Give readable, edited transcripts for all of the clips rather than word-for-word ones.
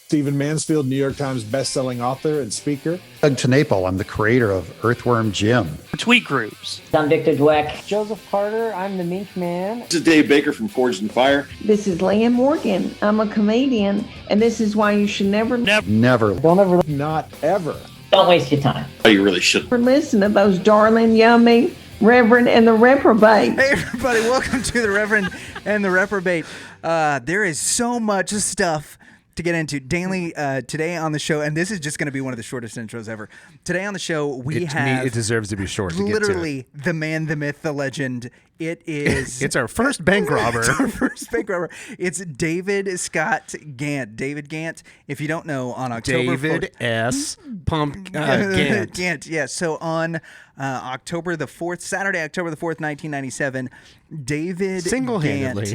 Stephen Mansfield, New York Times bestselling author and speaker. Doug Tanaple, I'm the creator of Earthworm Jim. Tweet Groups. I'm Victor Dweck. Joseph Carter, I'm the Mink Man. This is Dave Baker from Forged in Fire. This is Leah Morgan. I'm a comedian, and this is why you should never Not ever. Don't waste your time. Oh, you really should. listen to those darling, yummy Reverend and the Reprobate. Hey, everybody, welcome to the Reverend and the Reprobate. There is so much stuff to get into. Daily, today on the show, and this is just going to be one of the shortest intros ever. Today on the show, it deserves to be short. Literally, the man, the myth, the legend. It is. It's our first bank robber. It's our first bank robber. It's David Scott Ghantt. David Ghantt. If you don't know, on October David 4th, S. Pump Ghantt. Ghantt. Yeah. So on October the 4th, Saturday, October the 4th, 1997, David Single-handedly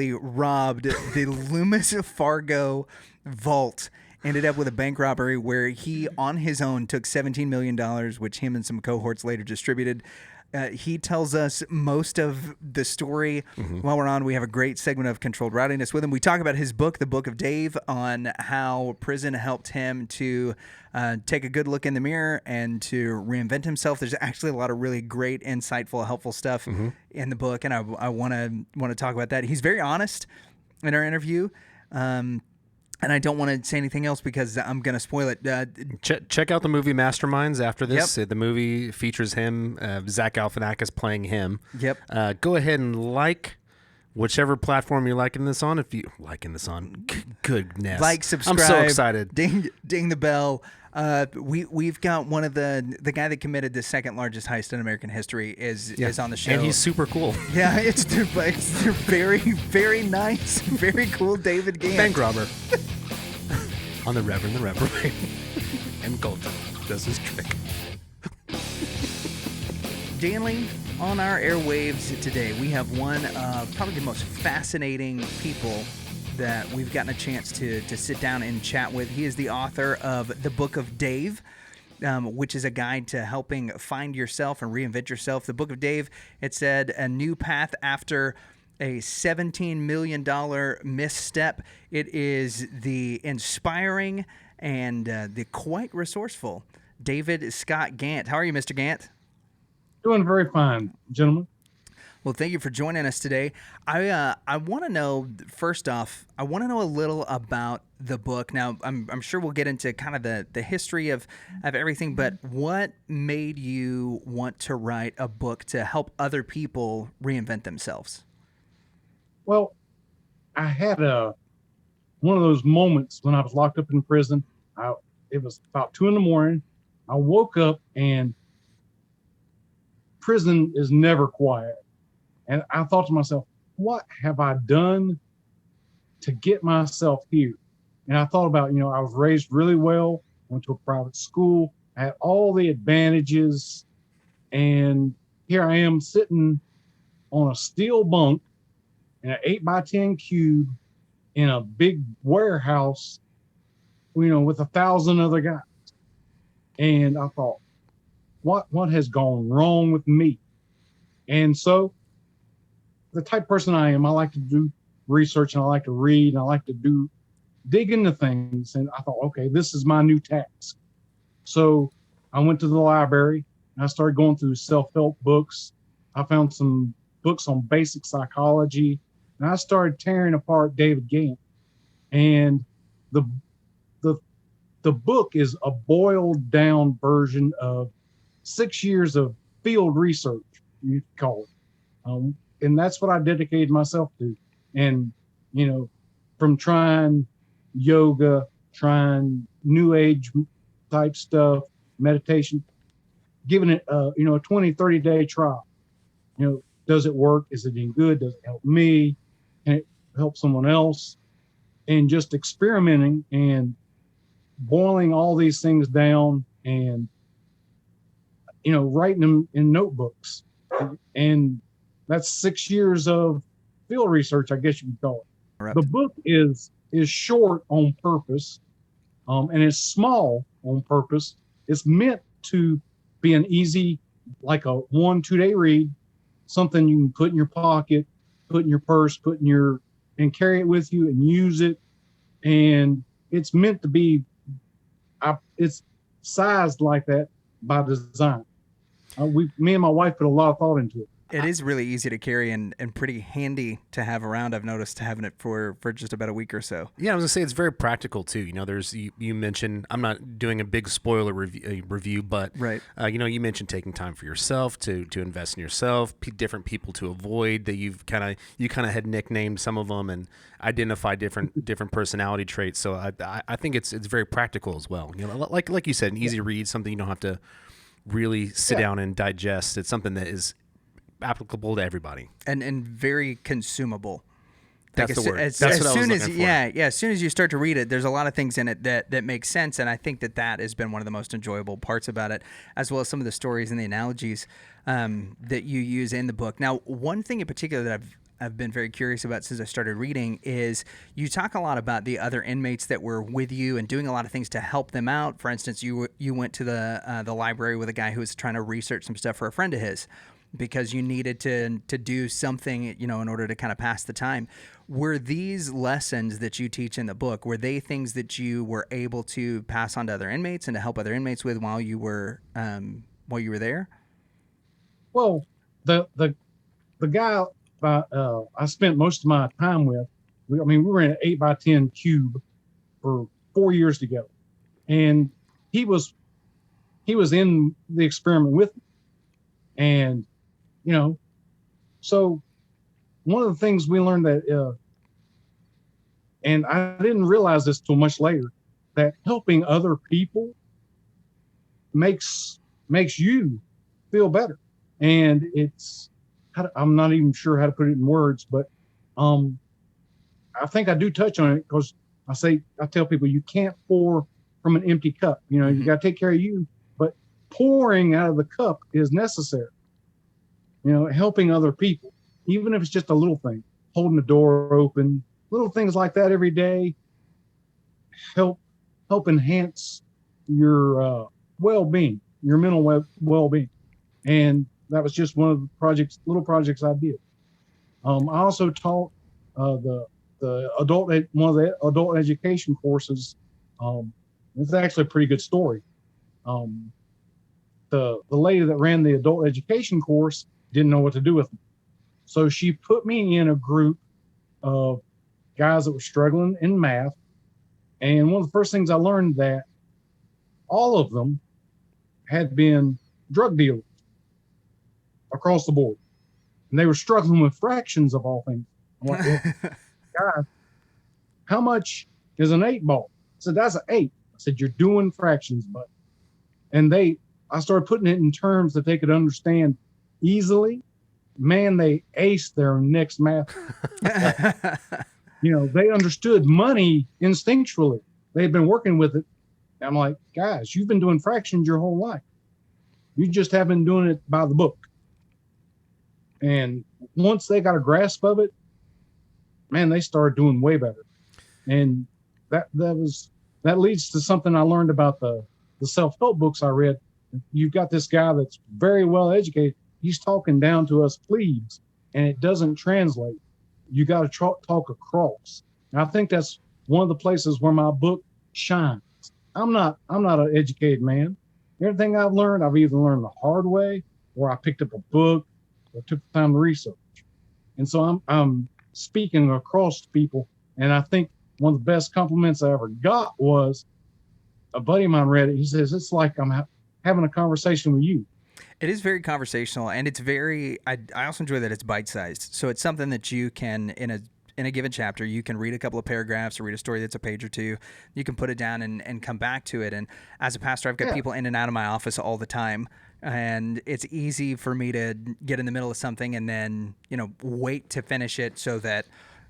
Ghantt robbed the Loomis Fargo vault. Ended up with a bank robbery where he, on his own, took $17 million, which him and some cohorts later distributed. He tells us most of the story. While we're on, we have a great segment of Controlled Rowdiness with him. We talk about his book, The Book of Dave, on how prison helped him to take a good look in the mirror and to reinvent himself. There's actually a lot of really great, insightful, helpful stuff in the book, and I want to talk about that. He's very honest in our interview. And I don't want to say anything else because I'm going to spoil it. Check out the movie Masterminds after this. Yep. The movie features him, Zach Galifianakis playing him. Yep. Go ahead and like whichever platform you're liking this on. If you liking this on, goodness. Like, subscribe. I'm so excited. Ding the bell. We've got one of the guy that committed the second largest heist in American history is on the show, and he's super cool. Yeah, it's very, very nice, very cool. David Ghantt, bank robber, on the Reverend and Reprobate, and Colton does his trick. Danley, on our airwaves today, we have one of probably the most fascinating people that we've gotten a chance to sit down and chat with. He is the author of The Book of Dave, which is a guide to helping find yourself and reinvent yourself. The Book of Dave, it said, a new path after a $17 million misstep. It is the inspiring and the quite resourceful David Scott Ghantt. How are you, Mr. Ghantt? Doing very fine, gentlemen. Well, thank you for joining us today. I want to know, first off, a little about the book. Now, I'm sure we'll get into kind of the history of everything, but what made you want to write a book to help other people reinvent themselves? Well, I had one of those moments when I was locked up in prison. It was about 2 a.m. I woke up and prison is never quiet. And I thought to myself, what have I done to get myself here? And I thought about, I was raised really well, went to a private school, I had all the advantages. And here I am sitting on a steel bunk in an 8x10 cube in a big warehouse, with 1,000 other guys. And I thought, what has gone wrong with me? And so, the type of person I am, I like to do research and I like to read and I like to dig into things. And I thought, okay, this is my new task. So I went to the library and I started going through self-help books. I found some books on basic psychology and I started tearing apart David Ghantt. And the book is a boiled down version of 6 years of field research, you could call it. And that's what I dedicated myself to. And, from trying yoga, trying new age type stuff, meditation, giving it, a 20, 30 day trial. Does it work? Is it any good? Does it help me? Can it help someone else? And just experimenting and boiling all these things down and, writing them in notebooks. And that's 6 years of field research, I guess you could call it. Right. The book is short on purpose, and it's small on purpose. It's meant to be an easy, like a 1-2 day read, something you can put in your pocket, put in your purse, and carry it with you and use it. and it's meant to be. It's sized like that by design. Me and my wife put a lot of thought into it. It is really easy to carry and pretty handy to have around. I've noticed having it for just about a week or so. Yeah, I was gonna say it's very practical too. You know, there's you mentioned, I'm not doing a big spoiler review, but right. You know, you mentioned taking time for yourself to invest in yourself, different people to avoid that you kind of had nicknamed some of them and identify different personality traits. So I think it's very practical as well. You know, like you said, an easy read, something you don't have to really sit down and digest. It's something that is applicable to everybody and very consumable. That's the word. As soon as you start to read it, there's a lot of things in it that make sense, and I think that has been one of the most enjoyable parts about it, as well as some of the stories and the analogies that you use in the book. Now, one thing in particular that I've been very curious about since I started reading is you talk a lot about the other inmates that were with you and doing a lot of things to help them out. For instance, you went to the library with a guy who was trying to research some stuff for a friend of his, because you needed to do something, you know, in order to kind of pass the time. Were these lessons that you teach in the book, were they things that you were able to pass on to other inmates and to help other inmates with while you were there? Well, the guy I spent most of my time with, we were in an 8x10 cube for 4 years together, and he was in the experiment with me, and you know, so one of the things we learned that, and I didn't realize this till much later, that helping other people makes you feel better. And I'm not even sure how to put it in words, but I think I do touch on it, because I tell people you can't pour from an empty cup. You know, you got to take care of you, but pouring out of the cup is necessary. You know, helping other people, even if it's just a little thing, holding the door open, little things like that every day help enhance your well-being, your mental well-being. And that was just one of the little projects I did. I also taught one of the adult education courses. It's actually a pretty good story. The lady that ran the adult education course didn't know what to do with me. So she put me in a group of guys that were struggling in math. And one of the first things I learned, that all of them had been drug dealers across the board. And they were struggling with fractions of all things. I'm like, well, guys, how much is an 8 ball? I said, that's an 8. I said, you're doing fractions, but. And I started putting it in terms that they could understand easily. Man, they aced their next math. You know, they understood money instinctually. They had been working with it. And I'm like, guys, you've been doing fractions your whole life. You just haven't been doing it by the book. And once they got a grasp of it, man, they started doing way better. And that leads to something I learned about the self-help books I read. You've got this guy that's very well educated. He's talking down to us plebes, and it doesn't translate. You got to talk across. And I think that's one of the places where my book shines. I'm not an educated man. Everything I've learned, I've either learned the hard way, or I picked up a book, or took the time to research. And so I'm speaking across to people. And I think one of the best compliments I ever got was a buddy of mine read it. He says, it's like I'm having a conversation with you. It is very conversational, and it's very, I also enjoy that it's bite-sized. So it's something that you can, in a given chapter, you can read a couple of paragraphs or read a story that's a page or two. You can put it down and come back to it. And as a pastor, I've got people in and out of my office all the time. And it's easy for me to get in the middle of something and then, you know, wait to finish it so that,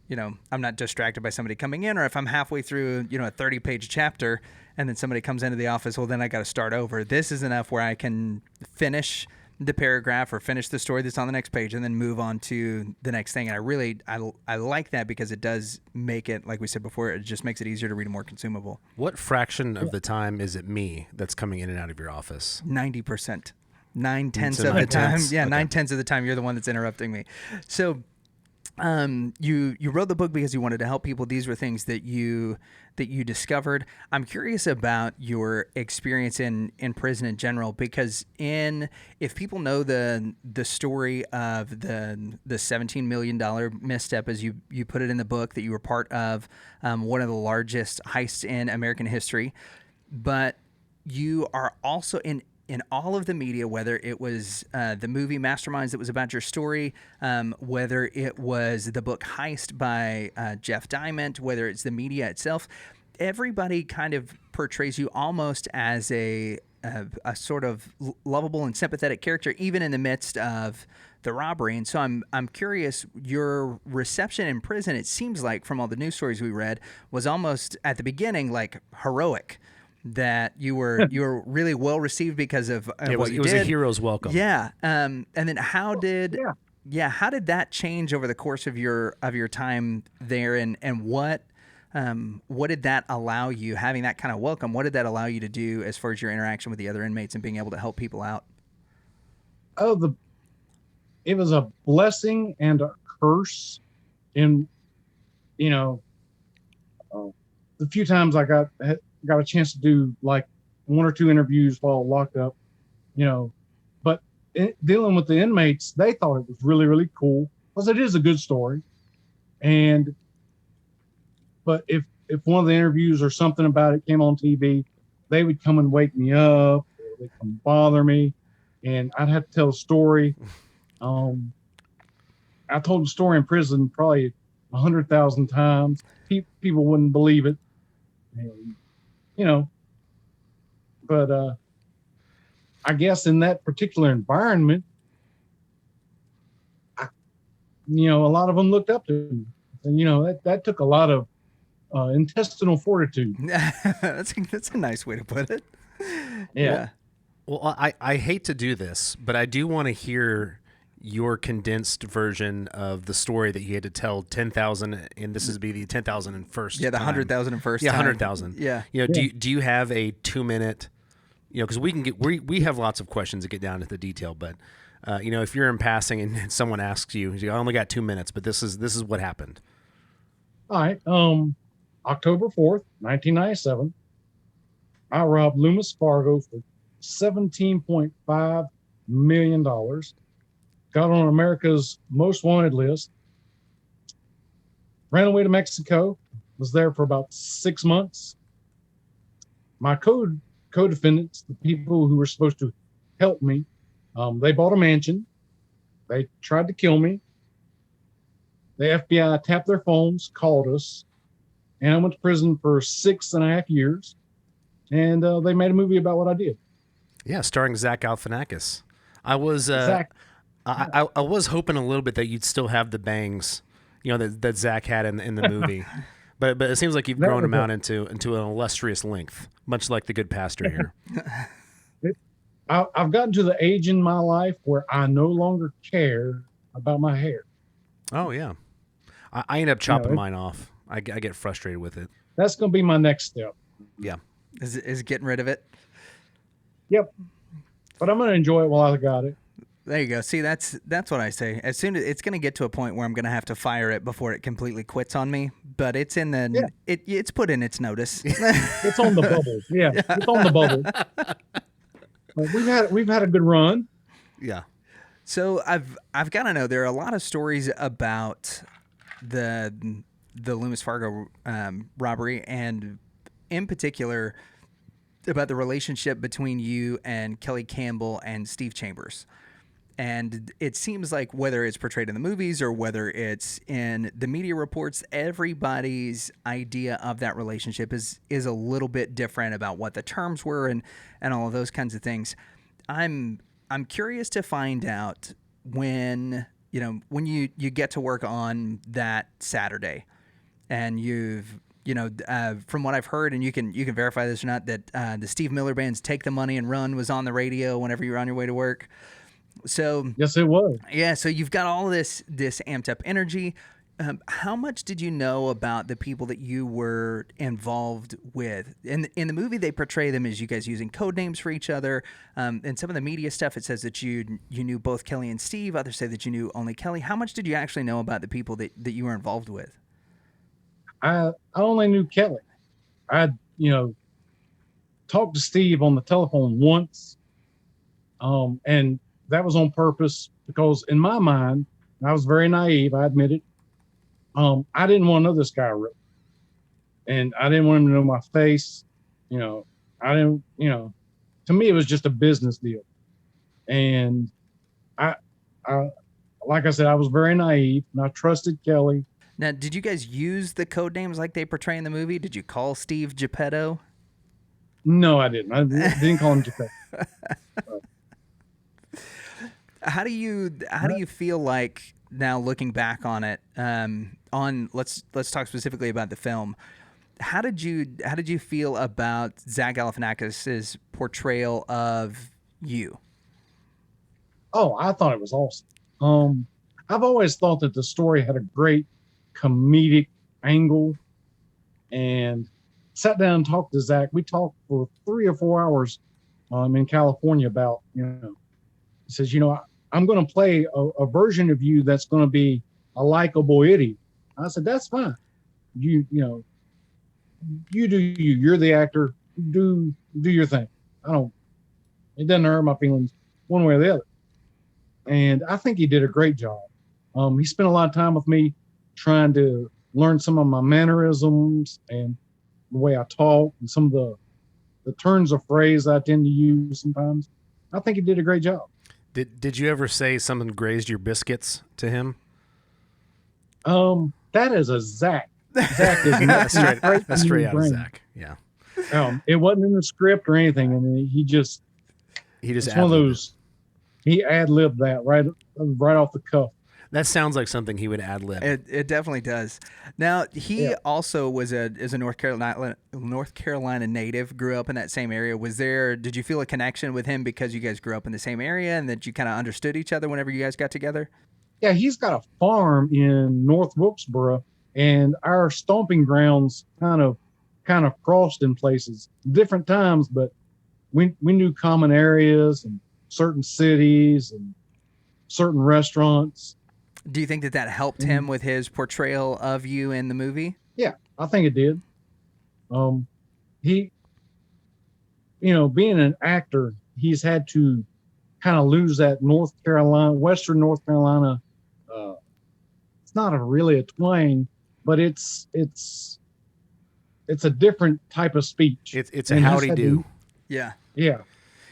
you know, I'm not distracted by somebody coming in, or if I'm halfway through, you know, a 30-page chapter and then somebody comes into the office, well, then I got to start over. This is enough where I can finish the paragraph or finish the story that's on the next page and then move on to the next thing. And I like that because it does make it, like we said before, it just makes it easier to read and more consumable. What fraction of the time is it me that's coming in and out of your office? 90%. 9/10 of the time. Yeah, okay. 9/10 of the time you're the one that's interrupting me. So you wrote the book because you wanted to help people. These were things that you discovered. I'm curious about your experience in prison in general, because if people know the story of the $17 million misstep, as you put it in the book, that you were part of one of the largest heists in American history, but you are also in all of the media, whether it was the movie Masterminds that was about your story, whether it was the book Heist by Jeff Diamond, whether it's the media itself, everybody kind of portrays you almost as a sort of lovable and sympathetic character, even in the midst of the robbery. And so I'm curious, your reception in prison, it seems like from all the news stories we read, was almost at the beginning like heroic. That you were really well received because of what you did. It was a hero's welcome. Yeah. And then how did that change over the course of your time there, and what did that allow you, having that kind of welcome, what did that allow you to do as far as your interaction with the other inmates and being able to help people out? It was a blessing and a curse. In the few times I got a chance to do like 1 or 2 interviews while locked up, but dealing with the inmates, they thought it was really, really cool because it is a good story. But if one of the interviews or something about it came on TV, they would come and wake me up, or they'd come bother me, and I'd have to tell a story. I told the story in prison probably 100,000 times. People wouldn't believe it. And, but I guess in that particular environment, a lot of them looked up to me, and that took a lot of intestinal fortitude. That's a nice way to put it. Yeah. Well, I hate to do this, but I do want to hear your condensed version of the story that you had to tell 10,000, and this is be the 10,001st. Yeah, the 100,000 Yeah, 100,000. Yeah. Do you have a 2-minute? Because we have lots of questions to get down to the detail, but if you're in passing and someone asks you, I only got 2 minutes, but this is what happened. All right. October 4th, 1997, I robbed Loomis Fargo for $17.5 million. Got on America's Most Wanted list. Ran away to Mexico. Was there for about 6 months. My co-defendants, the people who were supposed to help me, they bought a mansion. They tried to kill me. The FBI tapped their phones, called us, and I went to prison for 6.5 years. And they made a movie about what I did. Yeah, starring Zach Galifianakis. I was Zach. I was hoping a little bit that you'd still have the bangs, that Zach had in the movie, but it seems like you've grown him out into an illustrious length, much like the good pastor here. I've gotten to the age in my life where I no longer care about my hair. Oh yeah, I end up chopping mine off. I get frustrated with it. That's going to be my next step. Yeah, is getting rid of it. Yep, but I'm going to enjoy it while I got it. There you go. See, that's what I say. As soon as it's going to get to a point where I'm going to have to fire it before it completely quits on me. But it's in the it's put in its notice. It's on the bubble. Yeah, it's on the bubble. We've had a good run. Yeah. So I've got to know, there are a lot of stories about the Loomis Fargo robbery, and in particular about the relationship between you and Kelly Campbell and Steve Chambers. And it seems like whether it's portrayed in the movies or whether it's in the media reports, everybody's idea of that relationship is a little bit different about what the terms were and all of those kinds of things. I'm curious to find out when you get to work on that Saturday, and you've from what I've heard, and you can verify this or not, that the Steve Miller Band's "Take the Money and Run" was on the radio whenever you were on your way to work. So yes, it was. Yeah, so you've got all this amped up energy. How much did you know about the people that you were involved with? In the movie, they portray them as you guys using code names for each other. And some of the media stuff, it says that you knew both Kelly and Steve. Others say that you knew only Kelly. How much did you actually know about the people that you were involved with? I only knew Kelly. I talked to Steve on the telephone once, and that was on purpose because in my mind, I was very naive. I admit it. I didn't want to know this guy really, and I didn't want him to know my face. I didn't. To me, it was just a business deal, and I like I said, I was very naive, and I trusted Kelly. Now, did you guys use the code names like they portray in the movie? Did you call Steve Geppetto? No, I didn't. I didn't call him Geppetto. How do you feel like now looking back on it? Let's talk specifically about the film. How did you feel about Zach Galifianakis' portrayal of you? Oh, I thought it was awesome. I've always thought that the story had a great comedic angle, and sat down and talked to Zach. We talked for 3 or 4 hours in California about, he says, I'm going to play a version of you that's going to be a likable idiot. I said, that's fine. You do you. You're the actor. Do your thing. It doesn't hurt my feelings one way or the other. And I think he did a great job. He spent a lot of time with me trying to learn some of my mannerisms and the way I talk and some of the turns of phrase I tend to use sometimes. I think he did a great job. Did you ever say something grazed your biscuits to him? That is a Zach. Zach is that's straight out of Zach. Yeah. It wasn't in the script or anything. I mean, he just it's one of those. He ad-libbed that right off the cuff. That sounds like something he would ad-lib. It definitely does. Now, he also is a North Carolina native, grew up in that same area. Did you feel a connection with him because you guys grew up in the same area and that you kind of understood each other whenever you guys got together? Yeah, he's got a farm in North Wilkesboro, and our stomping grounds kind of crossed in places, different times, but we knew common areas and certain cities and certain restaurants. Do you think that helped him with his portrayal of you in the movie? Yeah, I think it did. He, being an actor, he's had to kind of lose that Western North Carolina. It's not really a twang, but it's a different type of speech. It's a howdy do. Yeah. Yeah.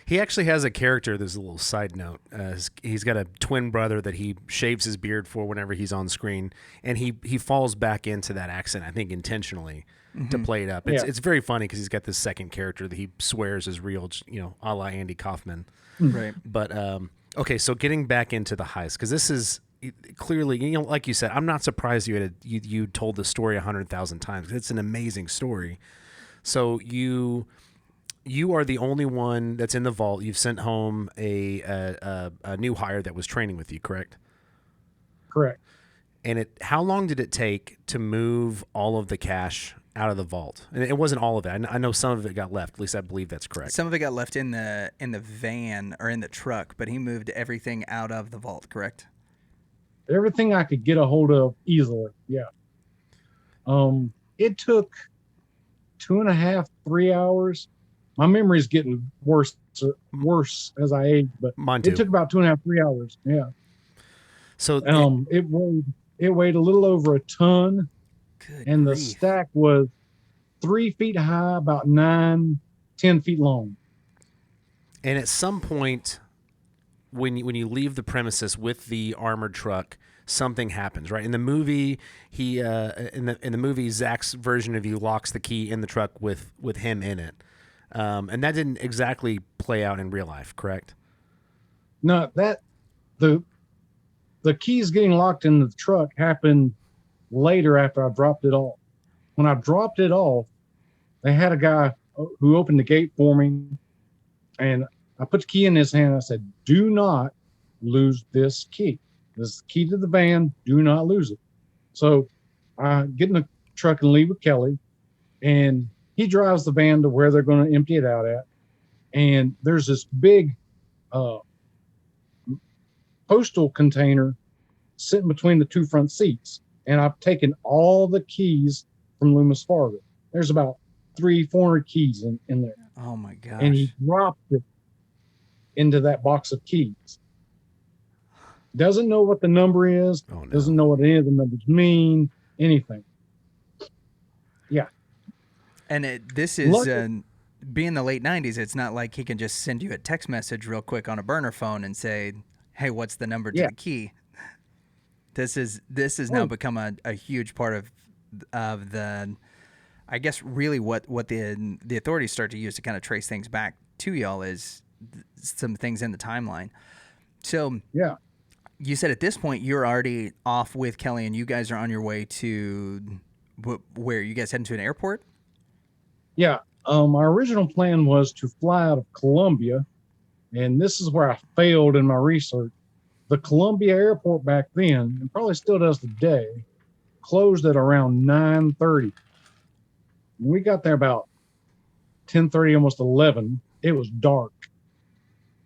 He actually has a character. There's a little side note. He's got a twin brother that he shaves his beard for whenever he's on screen, and he falls back into that accent, I think intentionally, to play it up. It's very funny because he's got this second character that he swears is real, a la Andy Kaufman. Right. But okay, so getting back into the heist, because this is clearly, like you said, I'm not surprised you told the story 100,000 times. It's an amazing story. So you are the only one that's in the vault. You've sent home a new hire that was training with you, correct? Correct. And how long did it take to move all of the cash out of the vault? And it wasn't all of it. I know some of it got left. At least I believe that's correct. Some of it got left in the van or in the truck, but he moved everything out of the vault, correct? Everything I could get a hold of easily. Yeah. It took 2.5, 3 hours. My memory's getting worse as I age, but it took about 2.5, 3 hours. Yeah. So it weighed a little over a ton, and the grief. stack was 3 feet high, about 9, 10 feet long. And at some point, when you leave the premises with the armored truck, something happens, right? In the movie, in the movie, Zach's version of you locks the key in the truck with him in it. And that didn't exactly play out in real life, correct? No, the keys getting locked in the truck happened later after I dropped it off. When I dropped it off, they had a guy who opened the gate for me, and I put the key in his hand. I said, "Do not lose this key. This is the key to the van. Do not lose it." So I get in the truck and leave with Kelly, and he drives the van to where they're going to empty it out at. And there's this big postal container sitting between the two front seats. And I've taken all the keys from Loomis Fargo. There's about 400 keys in there. Oh my gosh. And he dropped it into that box of keys. Doesn't know what the number is. Oh, no. Doesn't know what any of the numbers mean. Anything. Yeah. And this is being the late 90s. It's not like he can just send you a text message real quick on a burner phone and say, hey, what's the number to the key? This is now become a huge part of the, I guess, really what the authorities start to use to kind of trace things back to y'all is some things in the timeline. So yeah, you said at this point you're already off with Kelly and you guys are on your way to where? You guys heading to an airport? Yeah. Our original plan was to fly out of Columbia, and this is where I failed in my research. The Columbia airport back then, and probably still does today, closed at around 9:30. When we got there about 10:30, almost 11, it was dark.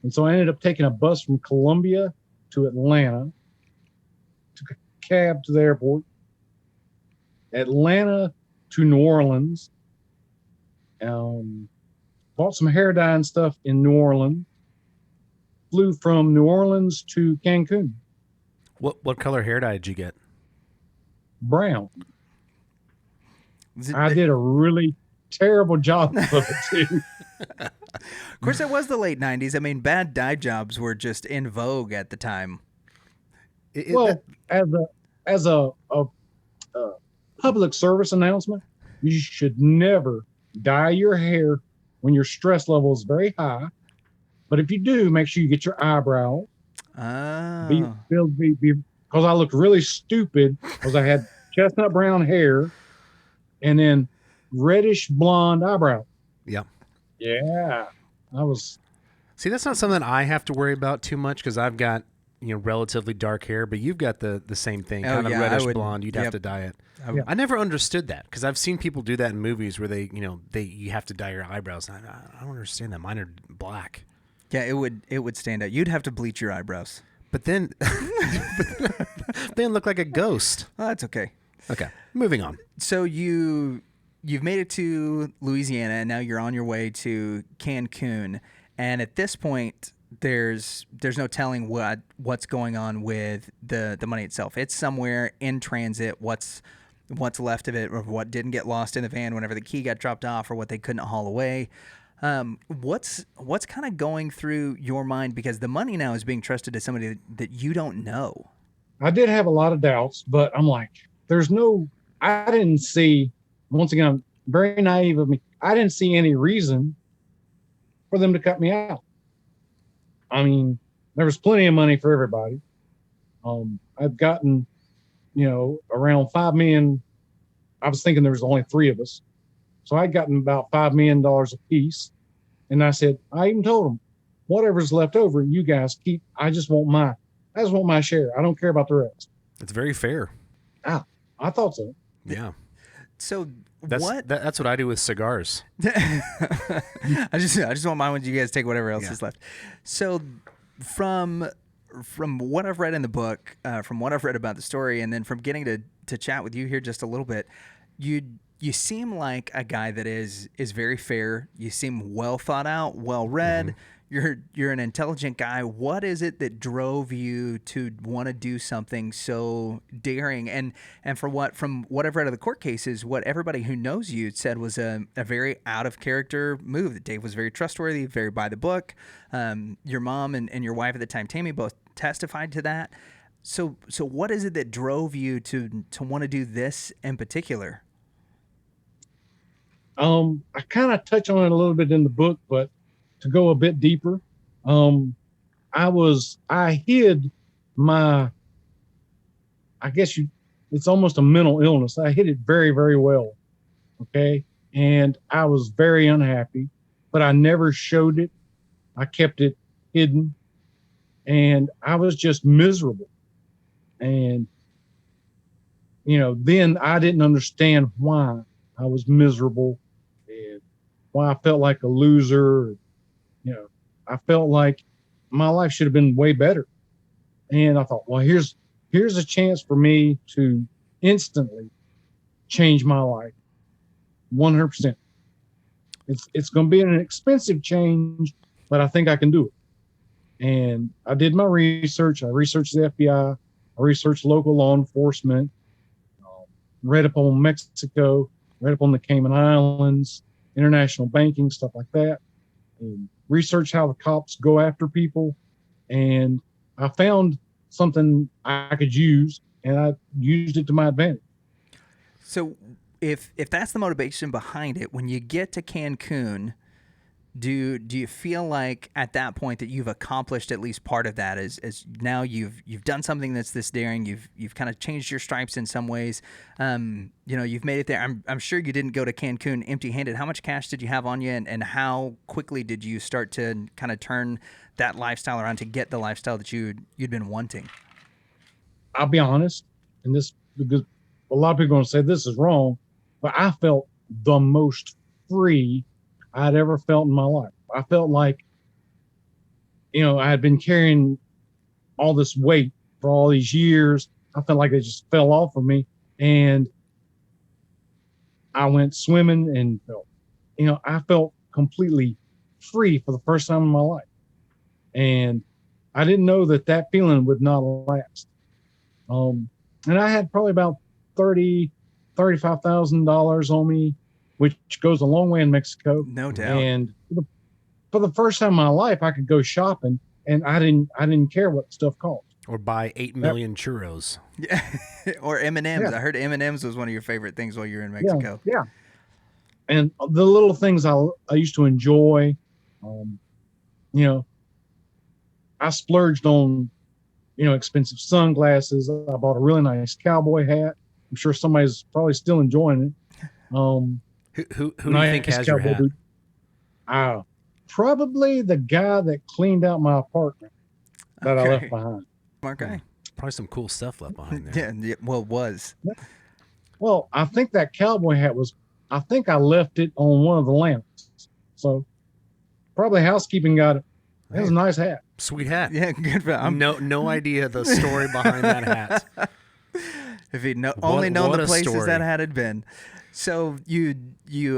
And so I ended up taking a bus from Columbia to Atlanta, took a cab to the airport, Atlanta to New Orleans, bought some hair dye and stuff in New Orleans, flew from New Orleans to Cancun. What color hair dye did you get? Brown. I did a really terrible job of it too. Of course, it was the late 90s. I mean, bad dye jobs were just in vogue at the time. As a public service announcement, you should never dye your hair when your stress level is very high. But if you do, make sure you get your eyebrows. Because I looked really stupid because I had chestnut brown hair and then reddish blonde eyebrows. Yeah. Yeah. See, that's not something I have to worry about too much because I've got, relatively dark hair, but you've got the same thing, kind of reddish blonde. You'd have to dye it. I never understood that because I've seen people do that in movies where you have to dye your eyebrows. I don't understand that. Mine are black. Yeah, it would stand out. You'd have to bleach your eyebrows. But then look like a ghost. Oh, that's okay. Okay, moving on. So you've made it to Louisiana, and now you're on your way to Cancun. And at this point, there's no telling what's going on with the money itself. It's somewhere in transit. What's left of it, or what didn't get lost in the van whenever the key got dropped off, or what they couldn't haul away. What's kind of going through your mind, because the money now is being trusted to somebody that you don't know? I did have a lot of doubts, but I'm like, I didn't see, once again, I'm very naive of me. I didn't see any reason for them to cut me out. I mean, there was plenty of money for everybody. I've gotten, around $5 million. I was thinking there was only 3 of us. So I'd gotten about $5 million a piece. And I even told them, whatever's left over, you guys keep. I just want my share. I don't care about the rest. That's very fair. I thought so. Yeah. So that's what I do with cigars. I just want mine when you guys take whatever else is left. So from what I've read in the book, from what I've read about the story, and then from getting to chat with you here just a little bit, you seem like a guy that is very fair. You seem well thought out, well read. Mm-hmm. You're an intelligent guy. What is it that drove you to want to do something so daring? And from what I've read of the court cases, what everybody who knows you said was a very out of character move. That Dave was very trustworthy, very by the book. Your mom and your wife at the time, Tammy, both testified to that. So what is it that drove you to want to do this in particular? I kind of touch on it a little bit in the book, but to go a bit deeper, I hid my, it's almost a mental illness. I hid it very, very well. Okay. And I was very unhappy, but I never showed it. I kept it hidden, and I was just miserable. And then I didn't understand why I was miserable and why I felt like a loser. I felt like my life should have been way better. And I thought, well, here's a chance for me to instantly change my life 100%. It's going to be an expensive change, but I think I can do it. And I did my research. I researched the FBI. I researched local law enforcement, read up on Mexico, read up on the Cayman Islands, international banking, stuff like that, and researched how the cops go after people. And I found something I could use, and I used it to my advantage. So if that's the motivation behind it, when you get to Cancun, do you feel like at that point that you've accomplished at least part of that, as now you've done something that's this daring, you've kind of changed your stripes in some ways, you've made it there. I'm sure you didn't go to Cancun empty-handed. How much cash did you have on you, and how quickly did you start to kind of turn that lifestyle around to get the lifestyle that you'd been wanting? I'll be honest, and this, because a lot of people are going to say this is wrong, but I felt the most free I'd ever felt in my life. I felt like, I had been carrying all this weight for all these years. I felt like it just fell off of me. And I went swimming and I felt completely free for the first time in my life. And I didn't know that feeling would not last. And I had probably about $35,000 on me, which goes a long way in Mexico. No doubt. And for the first time in my life, I could go shopping, and I didn't care what stuff cost. Or buy 8 million churros. Yeah, or M&Ms. Yeah. I heard M&Ms was one of your favorite things while you were in Mexico. Yeah. And the little things I used to enjoy, I splurged on, expensive sunglasses. I bought a really nice cowboy hat. I'm sure somebody's probably still enjoying it. Who do you think has your hat? Probably the guy that cleaned out my apartment that I left behind. Smart guy. Probably some cool stuff left behind there. Yeah, well, it was. Well, I think that cowboy hat I think I left it on one of the lamps. So probably housekeeping got it. It was a nice hat. Sweet hat. Yeah, good for him. No idea the story behind that hat. If he'd only known what the a places story. that hat had been. So you're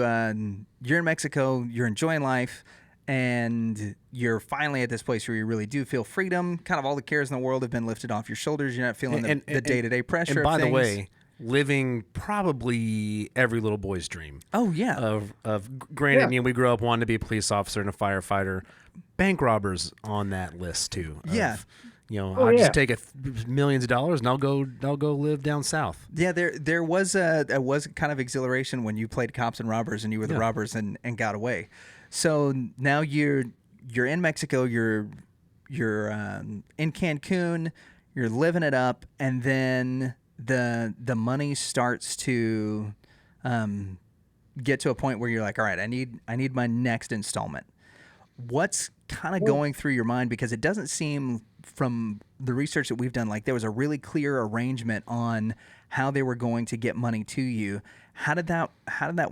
in Mexico, you're enjoying life, and you're finally at this place where you really do feel freedom. Kind of all the cares in the world have been lifted off your shoulders. You're not feeling the day-to-day pressure. And by of the things. way, living probably every little boy's dream. Oh yeah. Of granted, we grew up wanting to be a police officer and a firefighter. Bank robbers on that list too. Yeah. Just take millions of dollars and I'll go live down south. Yeah, there was kind of exhilaration when you played cops and robbers and you were the robbers and got away. So now you're in Mexico, you're in Cancun, you're living it up, and then the money starts to get to a point where you're like, all right, I need my next installment. What's kind of going through your mind? Because it doesn't seem from the research that we've done like there was a really clear arrangement on how they were going to get money to you. How did that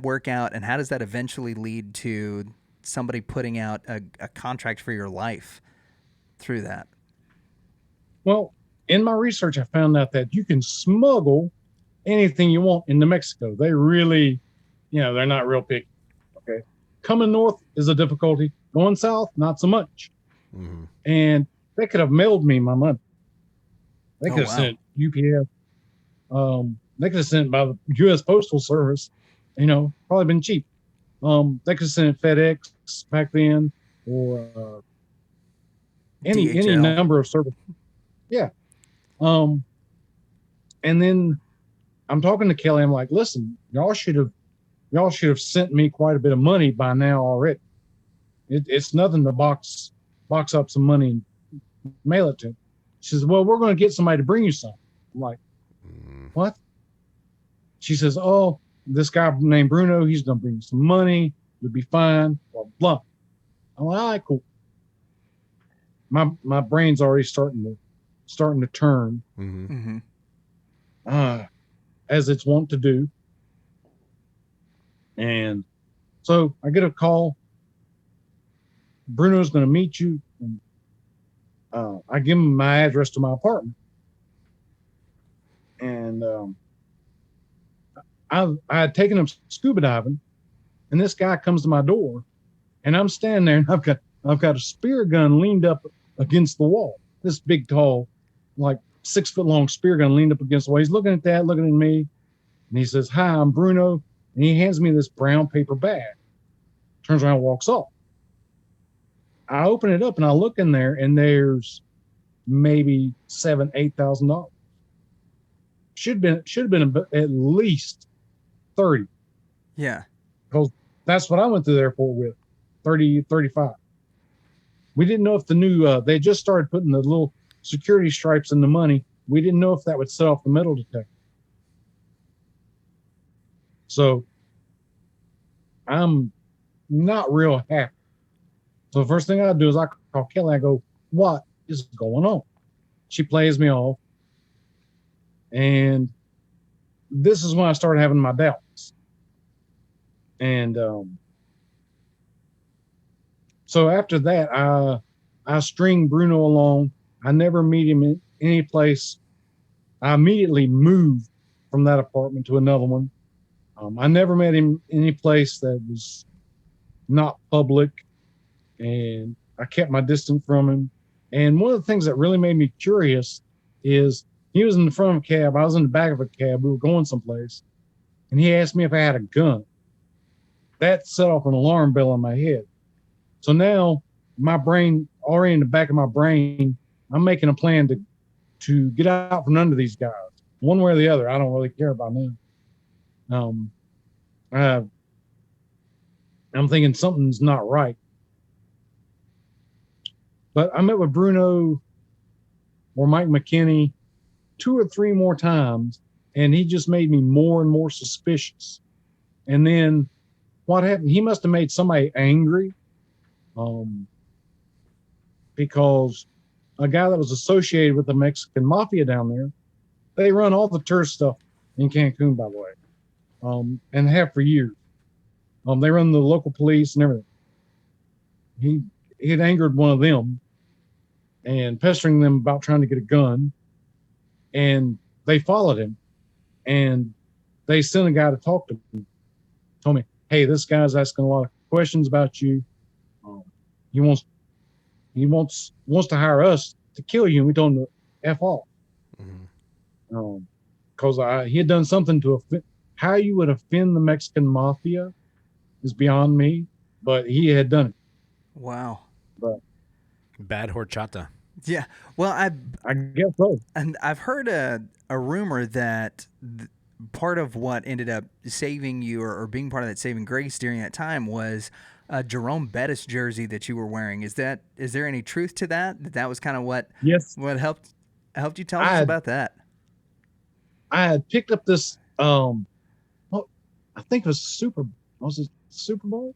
work out, and how does that eventually lead to somebody putting out a contract for your life through that? Well, in my research, I found out that you can smuggle anything you want into Mexico. They really, they're not real picky. Okay. Coming north is a difficulty. Going south, not so much. Mm-hmm. And they could have mailed me my money. They could have sent UPS. They could have sent it by the U.S. Postal Service. Probably been cheap. They could have sent it FedEx back then, or any number of services. Yeah. And then I'm talking to Kelly. I'm like, listen, y'all should have sent me quite a bit of money by now already. It's nothing to box up some money and mail it to him. She says, well, we're going to get somebody to bring you some. I'm like, what? She says, oh, this guy named Bruno, he's going to bring you some money. You'll be fine. Blah, blah. I'm like, all right, cool. My brain's already starting to turn. Mm-hmm. Mm-hmm. as it's wont to do. And so I get a call. Bruno's going to meet you. And, I give him my address to my apartment. And I had taken him scuba diving, and this guy comes to my door, and I'm standing there, and I've got a spear gun leaned up against the wall. This big, tall, like 6 foot long spear gun leaned up against the wall. He's looking at that, looking at me, and he says, "Hi, I'm Bruno." And he hands me this brown paper bag. Turns around and walks off. I open it up and I look in there, and there's maybe $7,000-8,000. Should have been at least 30. Yeah. Because that's what I went to the airport with, 30, 35. We didn't know if the new, they just started putting the little security stripes in the money. We didn't know if that would set off the metal detector. So I'm not real happy. So the first thing I do is I call Kelly. I go, "What is going on?" She plays me off. And this is when I started having my doubts. And so after that, I string Bruno along. I never meet him in any place. I immediately moved from that apartment to another one. I never met him any place that was not public, and I kept my distance from him. And one of the things that really made me curious is he was in the front of a cab. I was in the back of a cab. We were going someplace, and he asked me if I had a gun. That set off an alarm bell in my head. So now my brain, already in the back of my brain, I'm making a plan to get out from under these guys, one way or the other. I don't really care about them. I'm thinking something's not right. But I met with Bruno or Mike McKinney 2 or 3 more times, and he just made me more and more suspicious. And then what happened? He must have made somebody angry, because a guy that was associated with the Mexican mafia down there, they run all the tourist stuff in Cancun, by the way, and have for years. They run the local police and everything. He had angered one of them and pestering them about trying to get a gun, and they followed him, and they sent a guy to talk to him. Told me, "Hey, this guy's asking a lot of questions about you. He wants to hire us to kill you, and we told him to F off." Because he had done something to offend. How you would offend the Mexican mafia is beyond me, but he had done it. Wow. But Bad horchata. Yeah. Well, I guess so. And I've heard a rumor that part of what ended up saving you or being part of that saving grace during that time was a Jerome Bettis jersey that you were wearing. Is there any truth to that? That was kind of what helped you? Tell us about that. I had picked up this I think it was Super Bowl?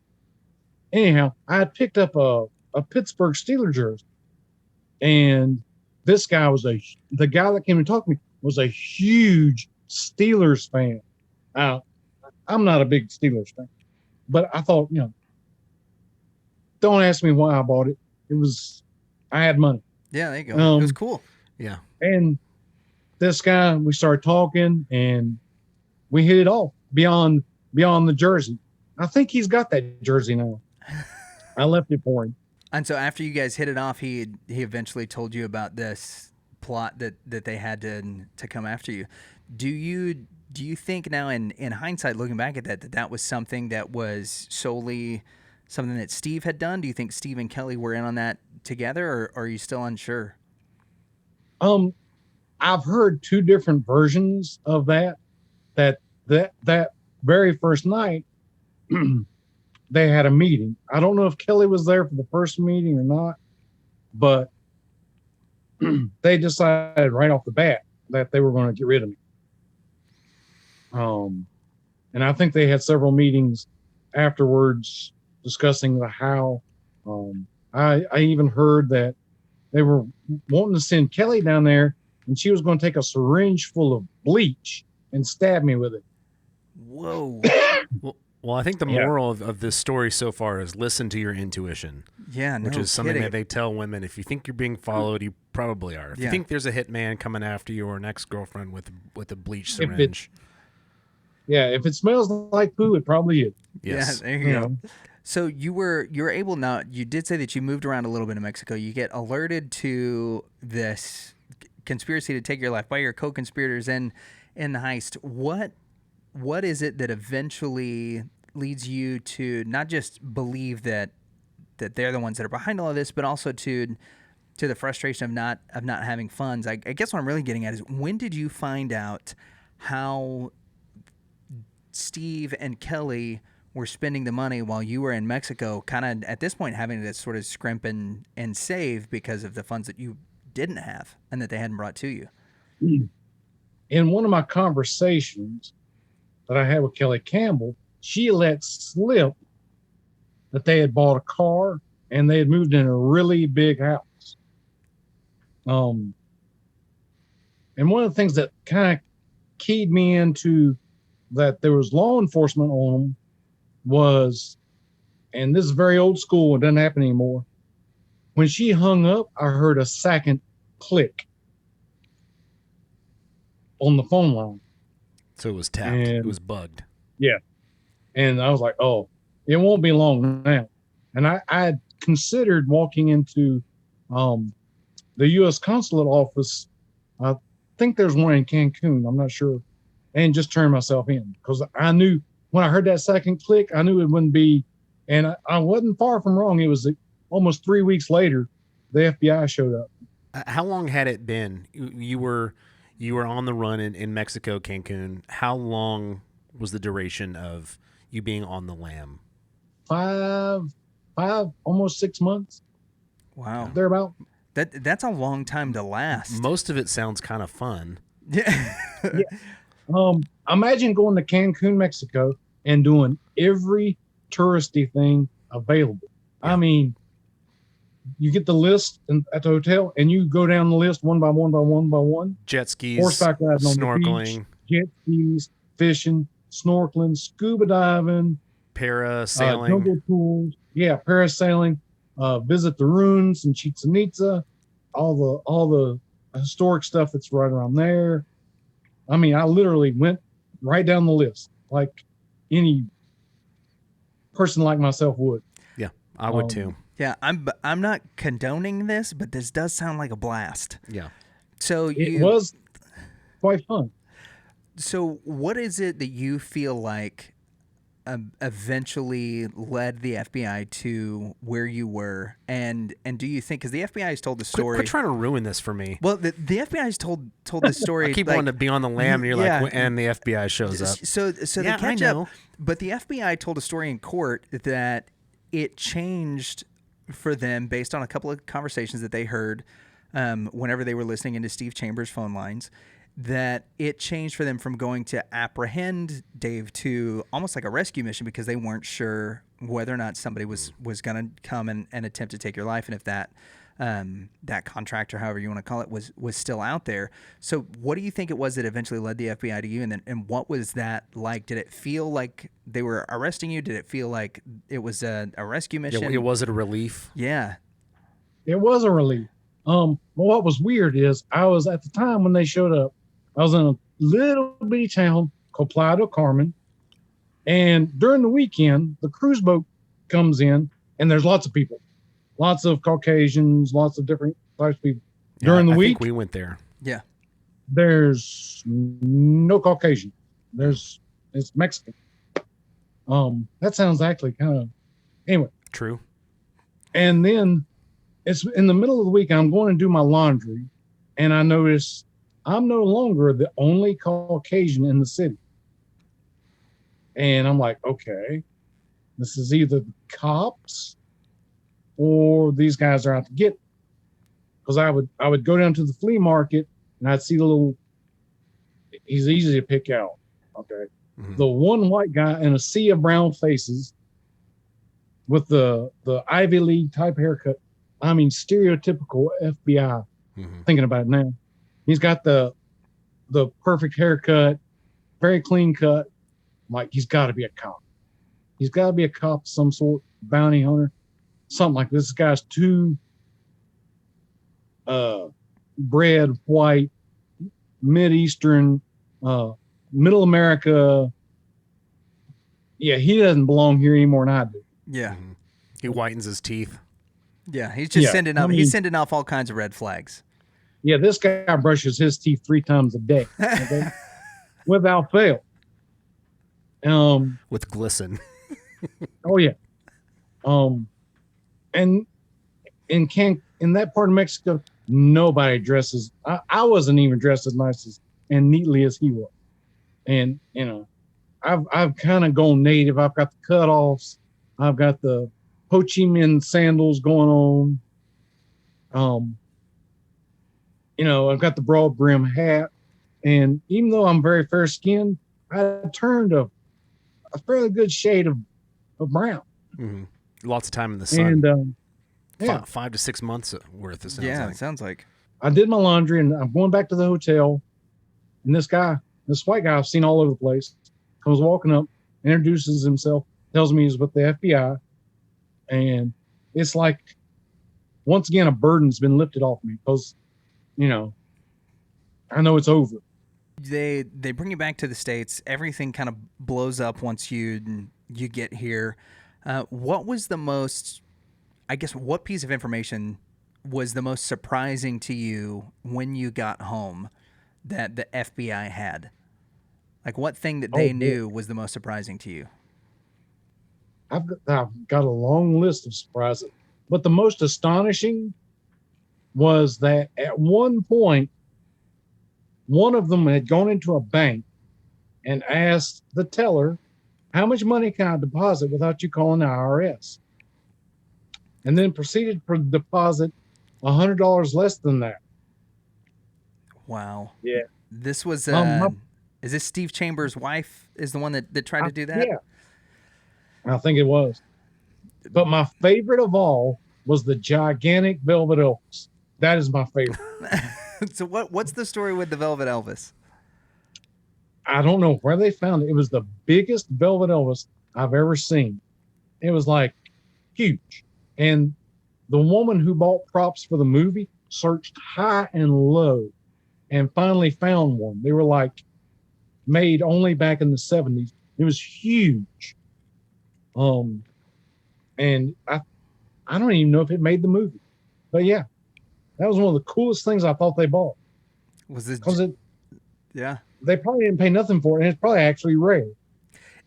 Anyhow, I had picked up a Pittsburgh Steelers jersey. And this guy the guy that came to talk to me was a huge Steelers fan. I'm not a big Steelers fan, but I thought, don't ask me why I bought it. I had money. Yeah, there you go. It was cool. Yeah. And this guy, we started talking, and we hit it off beyond the jersey. I think he's got that jersey now. I left it for him. And so after you guys hit it off, he eventually told you about this plot that they had to come after you. Do you think now in hindsight, looking back at that was something that was solely something that Steve had done? Do you think Steve and Kelly were in on that together, or are you still unsure? I've heard 2 different versions of that very first night they had a meeting. I don't know if Kelly was there for the first meeting or not, but they decided right off the bat that they were going to get rid of me. And I think they had several meetings afterwards discussing the how. I even heard that they were wanting to send Kelly down there, and she was going to take a syringe full of bleach and stabbed me with it. Whoa. Well, I think the moral of this story so far is listen to your intuition. Yeah, no which is something kidding. that they tell women. If you think you're being followed, you probably are. If you think there's a hitman coming after you or an ex-girlfriend with a bleach syringe. If it smells like poo, it probably is. Yes. Yeah, there you go. So you were able now. You did say that you moved around a little bit in Mexico. You get alerted to this conspiracy to take your life by your co-conspirators in the heist. What is it that eventually leads you to not just believe that they're the ones that are behind all of this, but also to the frustration of not having funds? I guess what I'm really getting at is, when did you find out how Steve and Kelly were spending the money while you were in Mexico, kind of at this point having to sort of scrimp and save because of the funds that you didn't have and that they hadn't brought to you? In one of my conversations that I had with Kelly Campbell, she let slip that they had bought a car and they had moved in a really big house. And one of the things that kind of keyed me into that there was law enforcement on them was, and this is very old school, it doesn't happen anymore. When she hung up, I heard a second click on the phone line. So it was tapped. It was bugged. Yeah. And I was like, oh, it won't be long now. And I had considered walking into the U.S. consulate office. I think there's one in Cancun. I'm not sure. And just turn myself in, because I knew when I heard that second click, I knew it wouldn't be. And I wasn't far from wrong. It was almost 3 weeks later, the FBI showed up. How long had it been? You were on the run in Mexico, Cancun. How long was the duration of you being on the lam? 5, almost 6 months. Wow. Thereabout. That's a long time to last. Most of it sounds kind of fun. Yeah. Imagine going to Cancun, Mexico, and doing every touristy thing available. Yeah. I mean, you get the list at the hotel, and you go down the list one by one by one by one. Jet skis, horseback riding snorkeling, on the beach, jet skis, fishing, snorkeling, scuba diving, parasailing, jungle tools, parasailing, visit the ruins in Chichen Itza, all the historic stuff that's right around there. I mean, I literally went right down the list like any person like myself would. Yeah, I would too. Yeah, I'm not condoning this, but this does sound like a blast. Yeah. So it was quite fun. So what is it that you feel like eventually led the FBI to where you were? And do you think, because the FBI has told the story. Quit trying to ruin this for me. Well, the FBI has told the story. I keep wanting to be on the lam, and you're like, and the FBI shows up. So they catch up. But the FBI told a story in court that it changed for them based on a couple of conversations that they heard whenever they were listening into Steve Chambers' phone lines, that it changed for them from going to apprehend Dave to almost like a rescue mission, because they weren't sure whether or not somebody was going to come and attempt to take your life, and if that contract, or however you want to call it, was still out there. So what do you think it was that eventually led the FBI to you, and what was that like? Did it feel like they were arresting you? Did it feel like it was a rescue mission? Yeah, was it a relief? Yeah. It was a relief. Well, what was weird is I was, at the time when they showed up, I was in a little bitty town called Playa del Carmen. And during the weekend, the cruise boat comes in and there's lots of people, lots of Caucasians, lots of different types of people. During the week, think we went there. Yeah. There's no Caucasian. It's Mexican. That sounds actually kind of, anyway. True. And then it's in the middle of the week, I'm going to do my laundry, and I notice I'm no longer the only Caucasian in the city. And I'm like, okay, this is either the cops or these guys are out to get me. Because I would go down to the flea market and I'd see he's easy to pick out. Okay. Mm-hmm. The one white guy in a sea of brown faces with the Ivy League type haircut. I mean, stereotypical FBI. Mm-hmm. Thinking about it now. He's got the perfect haircut. very clean cut. I'm like, he's got to be a cop. He's got to be a cop of some sort, bounty hunter, something like this. This guy's too bred white, Mideastern, Middle America. Yeah, he doesn't belong here any more than I do. Yeah. Mm-hmm. He whitens his teeth. Yeah, he's just sending up. He's sending off all kinds of red flags. Yeah, this guy brushes his teeth 3 times a day, okay? Without fail. With glisten. Oh yeah. And in that part of Mexico, nobody dresses. I wasn't even dressed as nice as and neatly as he was. And I've kind of gone native. I've got the cutoffs. I've got the Ho Chi Minh sandals going on. I've got the broad brim hat. And even though I'm very fair skinned, I turned a fairly good shade of brown. Mm-hmm. Lots of time in the sun. And 5 to 6 months worth. It sounds It sounds like. I did my laundry and I'm going back to the hotel. And this white guy I've seen all over the place, comes walking up, introduces himself, tells me he's with the FBI. And it's like, once again, a burden's been lifted off me because, I know it's over. They bring you back to the States. Everything kind of blows up once you get here. What was the most, I guess, what piece of information was the most surprising to you when you got home that the FBI had? Like, what thing that they knew was the most surprising to you? I've got a long list of surprises, but the most astonishing was that at one point, one of them had gone into a bank and asked the teller, how much money can I deposit without you calling the IRS? And then proceeded to deposit $100 less than that. Wow. Yeah. This was, is this Steve Chambers' wife is the one that tried to do that? Yeah. I think it was. But my favorite of all was the gigantic Velvet Elvis. That is my favorite. So what's the story with the Velvet Elvis? I don't know where they found it. It was the biggest Velvet Elvis I've ever seen. It was like huge. And the woman who bought props for the movie searched high and low and finally found one. They were like made only back in the 70s. It was huge. And I don't even know if it made the movie. But yeah, that was one of the coolest things I thought they bought. Was this? Yeah. They probably didn't pay nothing for it, and it's probably actually rare.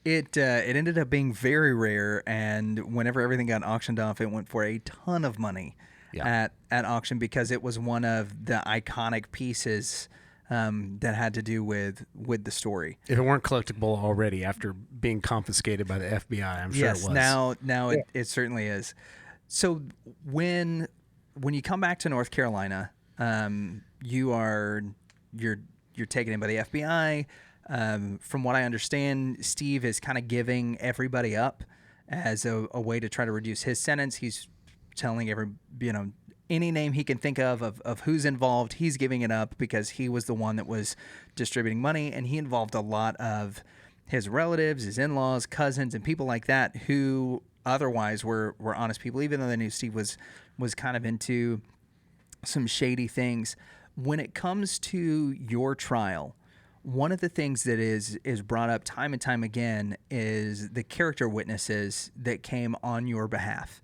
It ended up being very rare, and whenever everything got auctioned off, it went for a ton of money at auction because it was one of the iconic pieces that had to do with the story. If it weren't collectible already after being confiscated by the FBI, I'm sure it was. Now it certainly is. So when you come back to North Carolina, you're taken in by the FBI. From what I understand, Steve is kind of giving everybody up as a way to try to reduce his sentence. He's telling any name he can think of who's involved, he's giving it up because he was the one that was distributing money, and he involved a lot of his relatives, his in-laws, cousins, and people like that who otherwise were honest people, even though they knew Steve was kind of into some shady things. When it comes to your trial, one of the things that is brought up time and time again is the character witnesses that came on your behalf.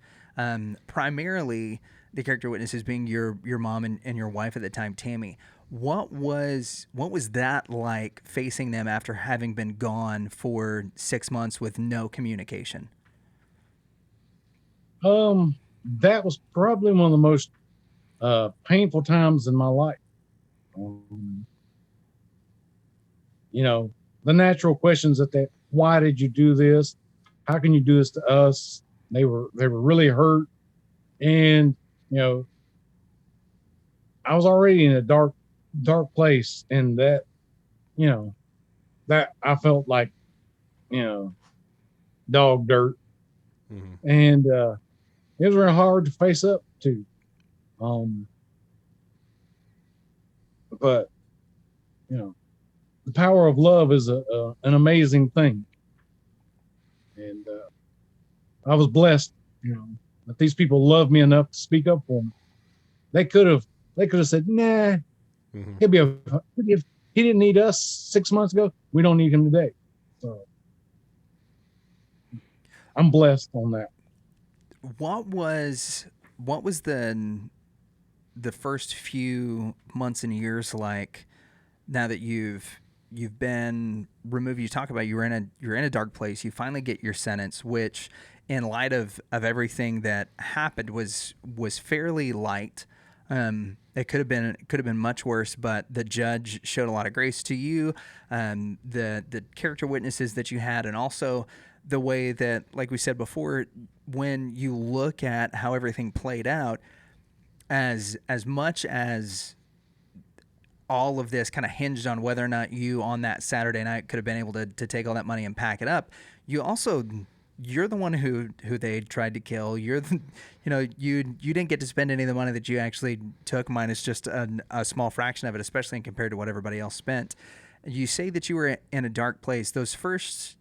Primarily, the character witnesses being your mom and your wife at the time, Tammy. What was that like facing them after having been gone for 6 months with no communication? That was probably one of the most painful times in my life. The natural questions why did you do this? How can you do this to us? They were really hurt. And, I was already in a dark place, and that I felt like, dog dirt. Mm-hmm. And, it was really hard to face up to. But, the power of love is an amazing thing. And I was blessed, that these people loved me enough to speak up for me. They could have said, nah, if he didn't need us 6 months ago, we don't need him today. So I'm blessed on that. What was the first few months and years like now that you've been removed? You talk about you're in a dark place. You finally get your sentence, which in light of everything that happened was fairly light. It could have been much worse, but the judge showed a lot of grace to you. The character witnesses that you had, and also the way that, like we said before, when you look at how everything played out, as much as all of this kind of hinged on whether or not you on that Saturday night could have been able to take all that money and pack it up, you're the one who they tried to kill. You're the, you didn't get to spend any of the money that you actually took, minus just a small fraction of it, especially compared to what everybody else spent. You say that you were in a dark place. Those first,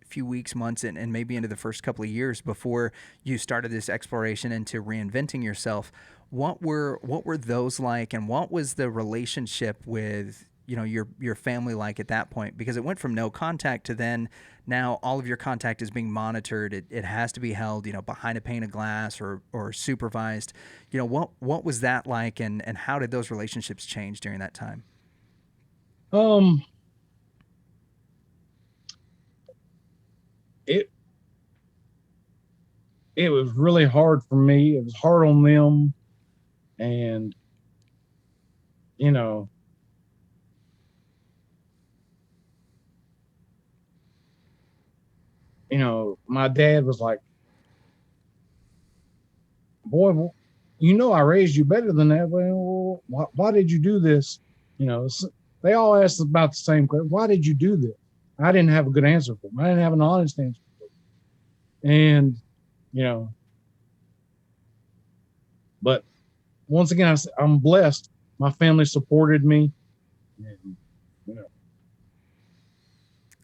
few weeks, months, and maybe into the first couple of years before you started this exploration into reinventing yourself, what were those like, and what was the relationship with your family like at that point? Because it went from no contact to then now all of your contact is being monitored. It has to be held behind a pane of glass or supervised. What was that like, and how did those relationships change during that time? It was really hard for me. It was hard on them. And, my dad was like, boy, I raised you better than that. Well, why did you do this? They all asked about the same question. Why did you do this? I didn't have a good answer for them. I didn't have an honest answer for them. And, but once again, I'm blessed. My family supported me.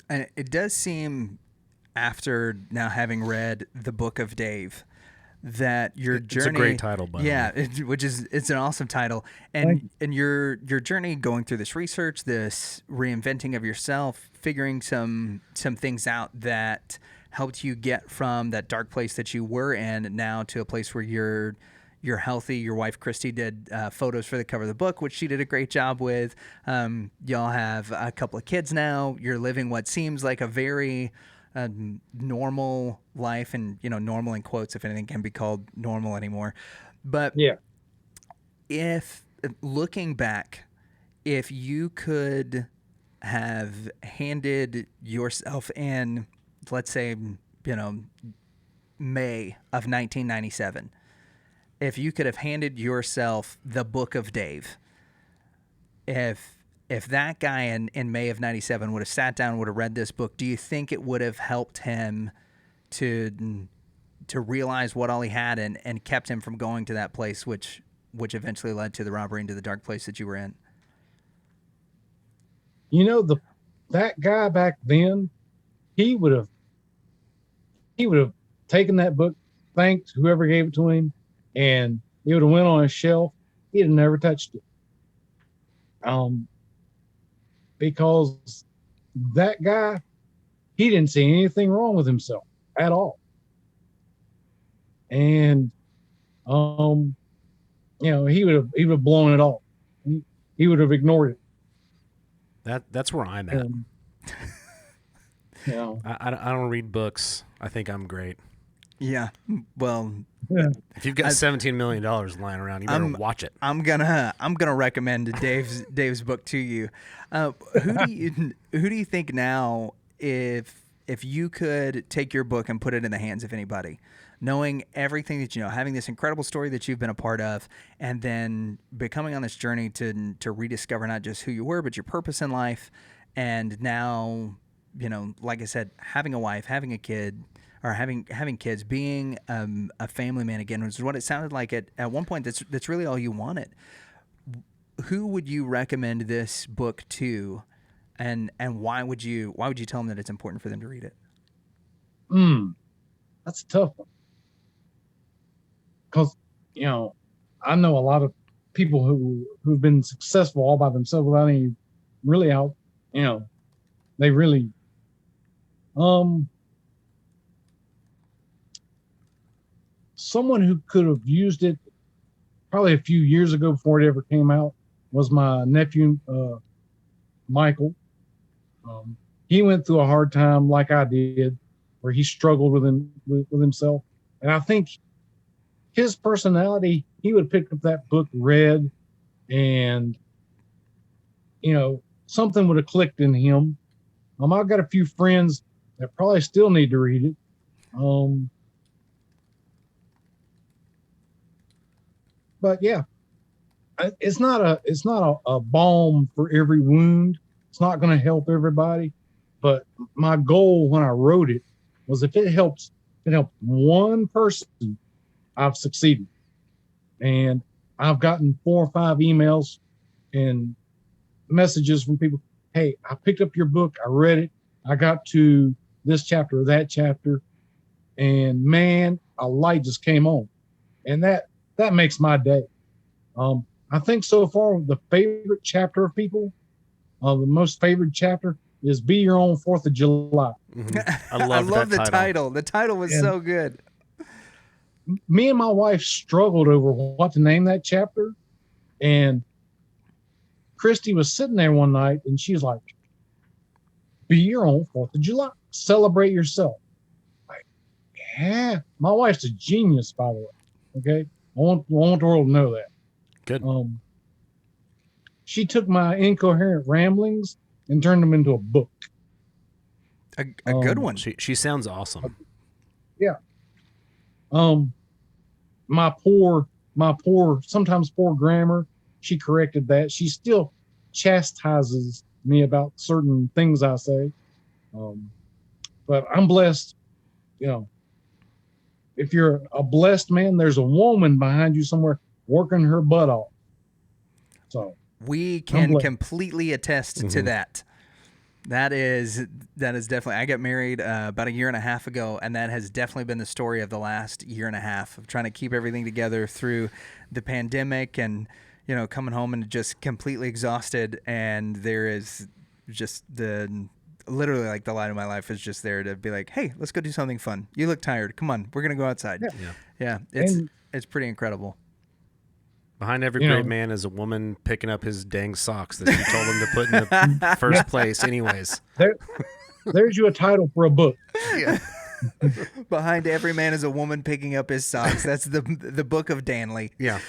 And it does seem, after now having read the Book of Dave, that your journey. It's a great title, by the way. It's an awesome title, and your journey going through this research, this reinventing of yourself, figuring some things out that helped you get from that dark place that you were in now to a place where you're healthy. Your wife Christy did photos for the cover of the book, which she did a great job with. Y'all have a couple of kids now. You're living what seems like a very normal life, and normal in quotes, if anything can be called normal anymore. But yeah, if looking back, if you could have handed yourself in, let's say, May of 1997, if you could have handed yourself the Book of Dave, if that guy in May of 97 would have sat down, would have read this book, do you think it would have helped him to realize what all he had and kept him from going to that place, which eventually led to the robbery and to the dark place that you were in? That guy back then, he would have taken that book, thanked whoever gave it to him, and it would have went on a shelf. He'd have never touched it. Because that guy, he didn't see anything wrong with himself at all. And, he would have blown it off. He would have ignored it. That's where I'm at. I don't read books. I think I'm great. Yeah. Well, if you've got $17 million lying around, you better watch it. I'm gonna recommend Dave's book to you. Who do you think now, if you could take your book and put it in the hands of anybody, knowing everything that having this incredible story that you've been a part of, and then becoming on this journey to rediscover not just who you were, but your purpose in life, and now, like I said, having a wife, having a kid, or having kids, being a family man again, which is what it sounded like at one point. That's really all you wanted. Who would you recommend this book to and why would you tell them that it's important for them to read it? That's a tough one. Because, I know a lot of people who've been successful all by themselves without any really help. They really, someone who could have used it probably a few years ago before it ever came out was my nephew, Michael. He went through a hard time like I did, where he struggled with himself. And I think his personality, he would pick up that book, read, and, something would have clicked in him. I've got a few friends that probably still need to read it. But yeah, it's not a balm for every wound. It's not going to help everybody. But my goal when I wrote it was if it helps one person, I've succeeded. And I've gotten 4 or 5 emails and messages from people. Hey, I picked up your book. I read it. I got to this chapter or that chapter, and man, a light just came on, and that makes my day. I think so far the favorite chapter of people, the most favorite chapter is "Be Your Own 4th of July." Mm-hmm. I love the title. The title was so good. Me and my wife struggled over what to name that chapter, and Christy was sitting there one night, and she's like, "Be your own 4th of July. Celebrate yourself." Like, yeah, my wife's a genius, by the way. Okay, I want the world to know that. Good. She took my incoherent ramblings and turned them into a book. A good one. She sounds awesome. Yeah. My poor, sometimes poor grammar. She corrected that. She still chastises me about certain things I say. But I'm blessed. If you're a blessed man, there's a woman behind you somewhere working her butt off. So we can completely attest to that. That is definitely. I got married about 1.5 years ago, and that has definitely been the story of the last 1.5 years of trying to keep everything together through the pandemic, and coming home and just completely exhausted. And there is just literally like the light of my life is just there to be like, hey, let's go do something fun. You look tired. Come on, we're gonna go outside. Yeah. It's pretty incredible. Behind every great man is a woman picking up his dang socks that you told him to put in the first place anyways. There's you a title for a book. Yeah. Behind every man is a woman picking up his socks. That's the book of Danley. Yeah.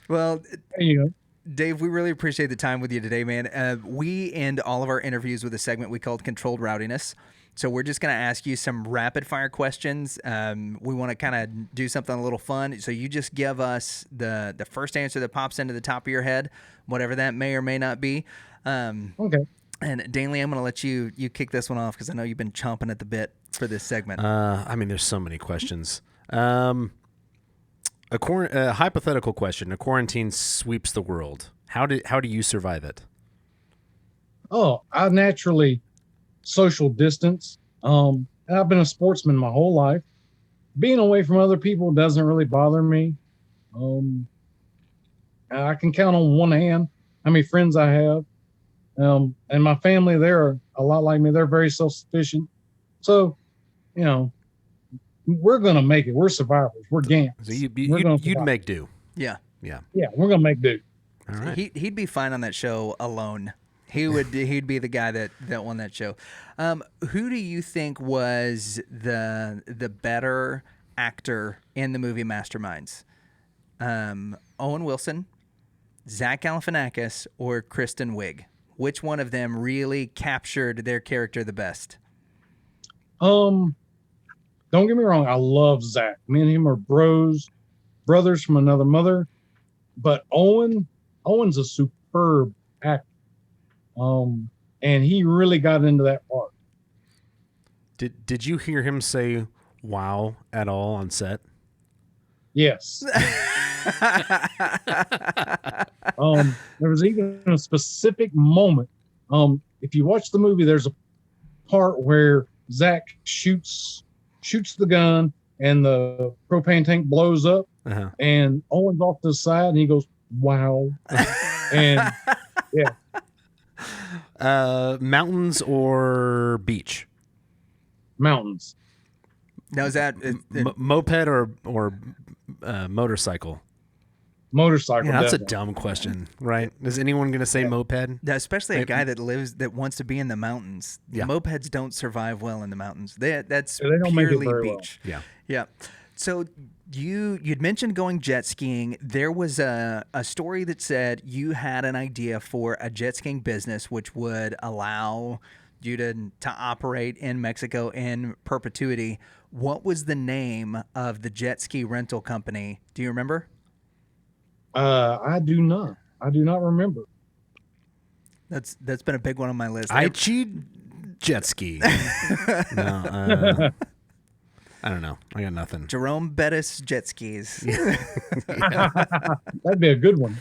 Well, there you go. Dave, we really appreciate the time with you today, man. We end all of our interviews with a segment we called Controlled Rowdiness. So we're just going to ask you some rapid fire questions. We want to kind of do something a little fun. So you just give us the first answer that pops into the top of your head, whatever that may or may not be. Okay. And Danley, I'm going to let you kick this one off because I know you've been chomping at the bit for this segment. There's so many questions. A hypothetical question. A quarantine sweeps the world. How do you survive it? Oh, I naturally social distance. I've been a sportsman my whole life. Being away from other people doesn't really bother me. I can count on one hand how many friends I have. And my family, they're a lot like me. They're very self-sufficient. So, we're going to make it. We're survivors. We're Ghant. So you'd make do. Yeah. Yeah, we're going to make do. All right. He'd be fine on that show alone. He'd be the guy that won that show. Who do you think was the better actor in the movie Masterminds? Owen Wilson, Zach Galifianakis, or Kristen Wiig? Which one of them really captured their character the best? Don't get me wrong. I love Zach. Me and him are brothers from another mother. But Owen's a superb actor. And he really got into that part. Did you hear him say "wow" at all on set? Yes. There was even a specific moment. if you watch the movie, there's a part where Zach shoots the gun and the propane tank blows up, and Owen's off to the side and he goes, "Wow!" And yeah, mountains or beach? Mountains. Now is that moped or motorcycle? Motorcycle. Yeah, that's definitely. a dumb question, right? Is anyone going to say moped? Especially a guy that wants to be in the mountains. Yeah. Mopeds don't survive well in the mountains. That's They don't make it purely very beach. well. Yeah. So you'd mentioned going jet skiing. There was a story that said you had an idea for a jet skiing business which would allow you to operate in Mexico in perpetuity. What was the name of the jet ski rental company? Do you remember? I do not remember. That's been a big one on my list. Mm. Jet ski. No, I don't know. I got nothing. Jerome Bettis jet skis. That'd be a good one.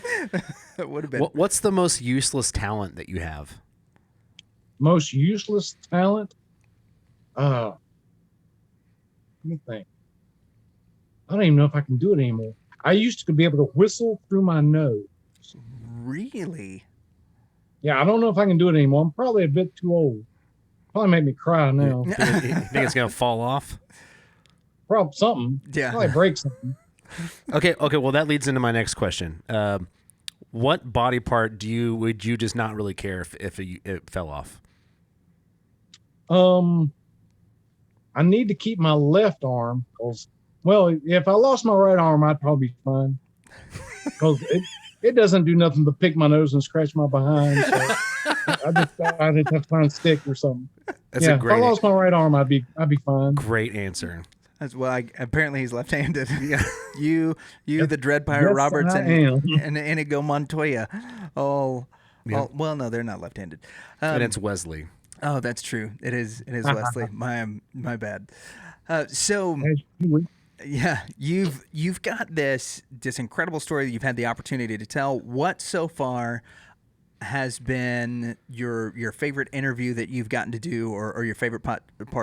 It would have been. What's the most useless talent that you have? Most useless talent? Let me think. I don't even know if I can do it anymore. I used to be able to whistle through my nose. Really? Yeah, I don't know if I can do it anymore. I'm probably a bit too old. Probably make me cry now. You think it's going to fall off? Probably something. Yeah. Probably break something. Okay. Well, that leads into my next question. What body part would you just not really care if it fell off? I need to keep my left arm because, well, if I lost my right arm, I'd probably be fine. Because it doesn't do nothing but pick my nose and scratch my behind. So I'd have to find a stick or something. That's a great. If I lost my right arm, I'd be fine. Great answer. That's well. Apparently, he's left-handed. Yeah. you, the Dread Pirate Yes, Roberts I and Inigo Montoya. Oh, well, no, they're not left-handed. And it's Wesley. Oh, that's true. It is Wesley. My bad. So. Yeah, you've got this incredible story that you've had the opportunity to tell. What so far has been your favorite interview that you've gotten to do, or your favorite part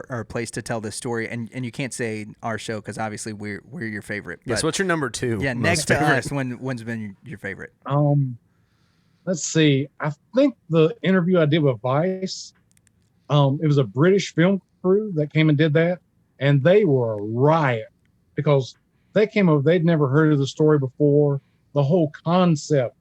or place to tell this story? And you can't say our show because obviously we're your favorite. Yes. What's your number 2? Yeah, next to us, when's been your favorite? Let's see. I think the interview I did with Vice. It was a British film crew that came and did that, and they were a riot. Because they came over, they'd never heard of the story before. The whole concept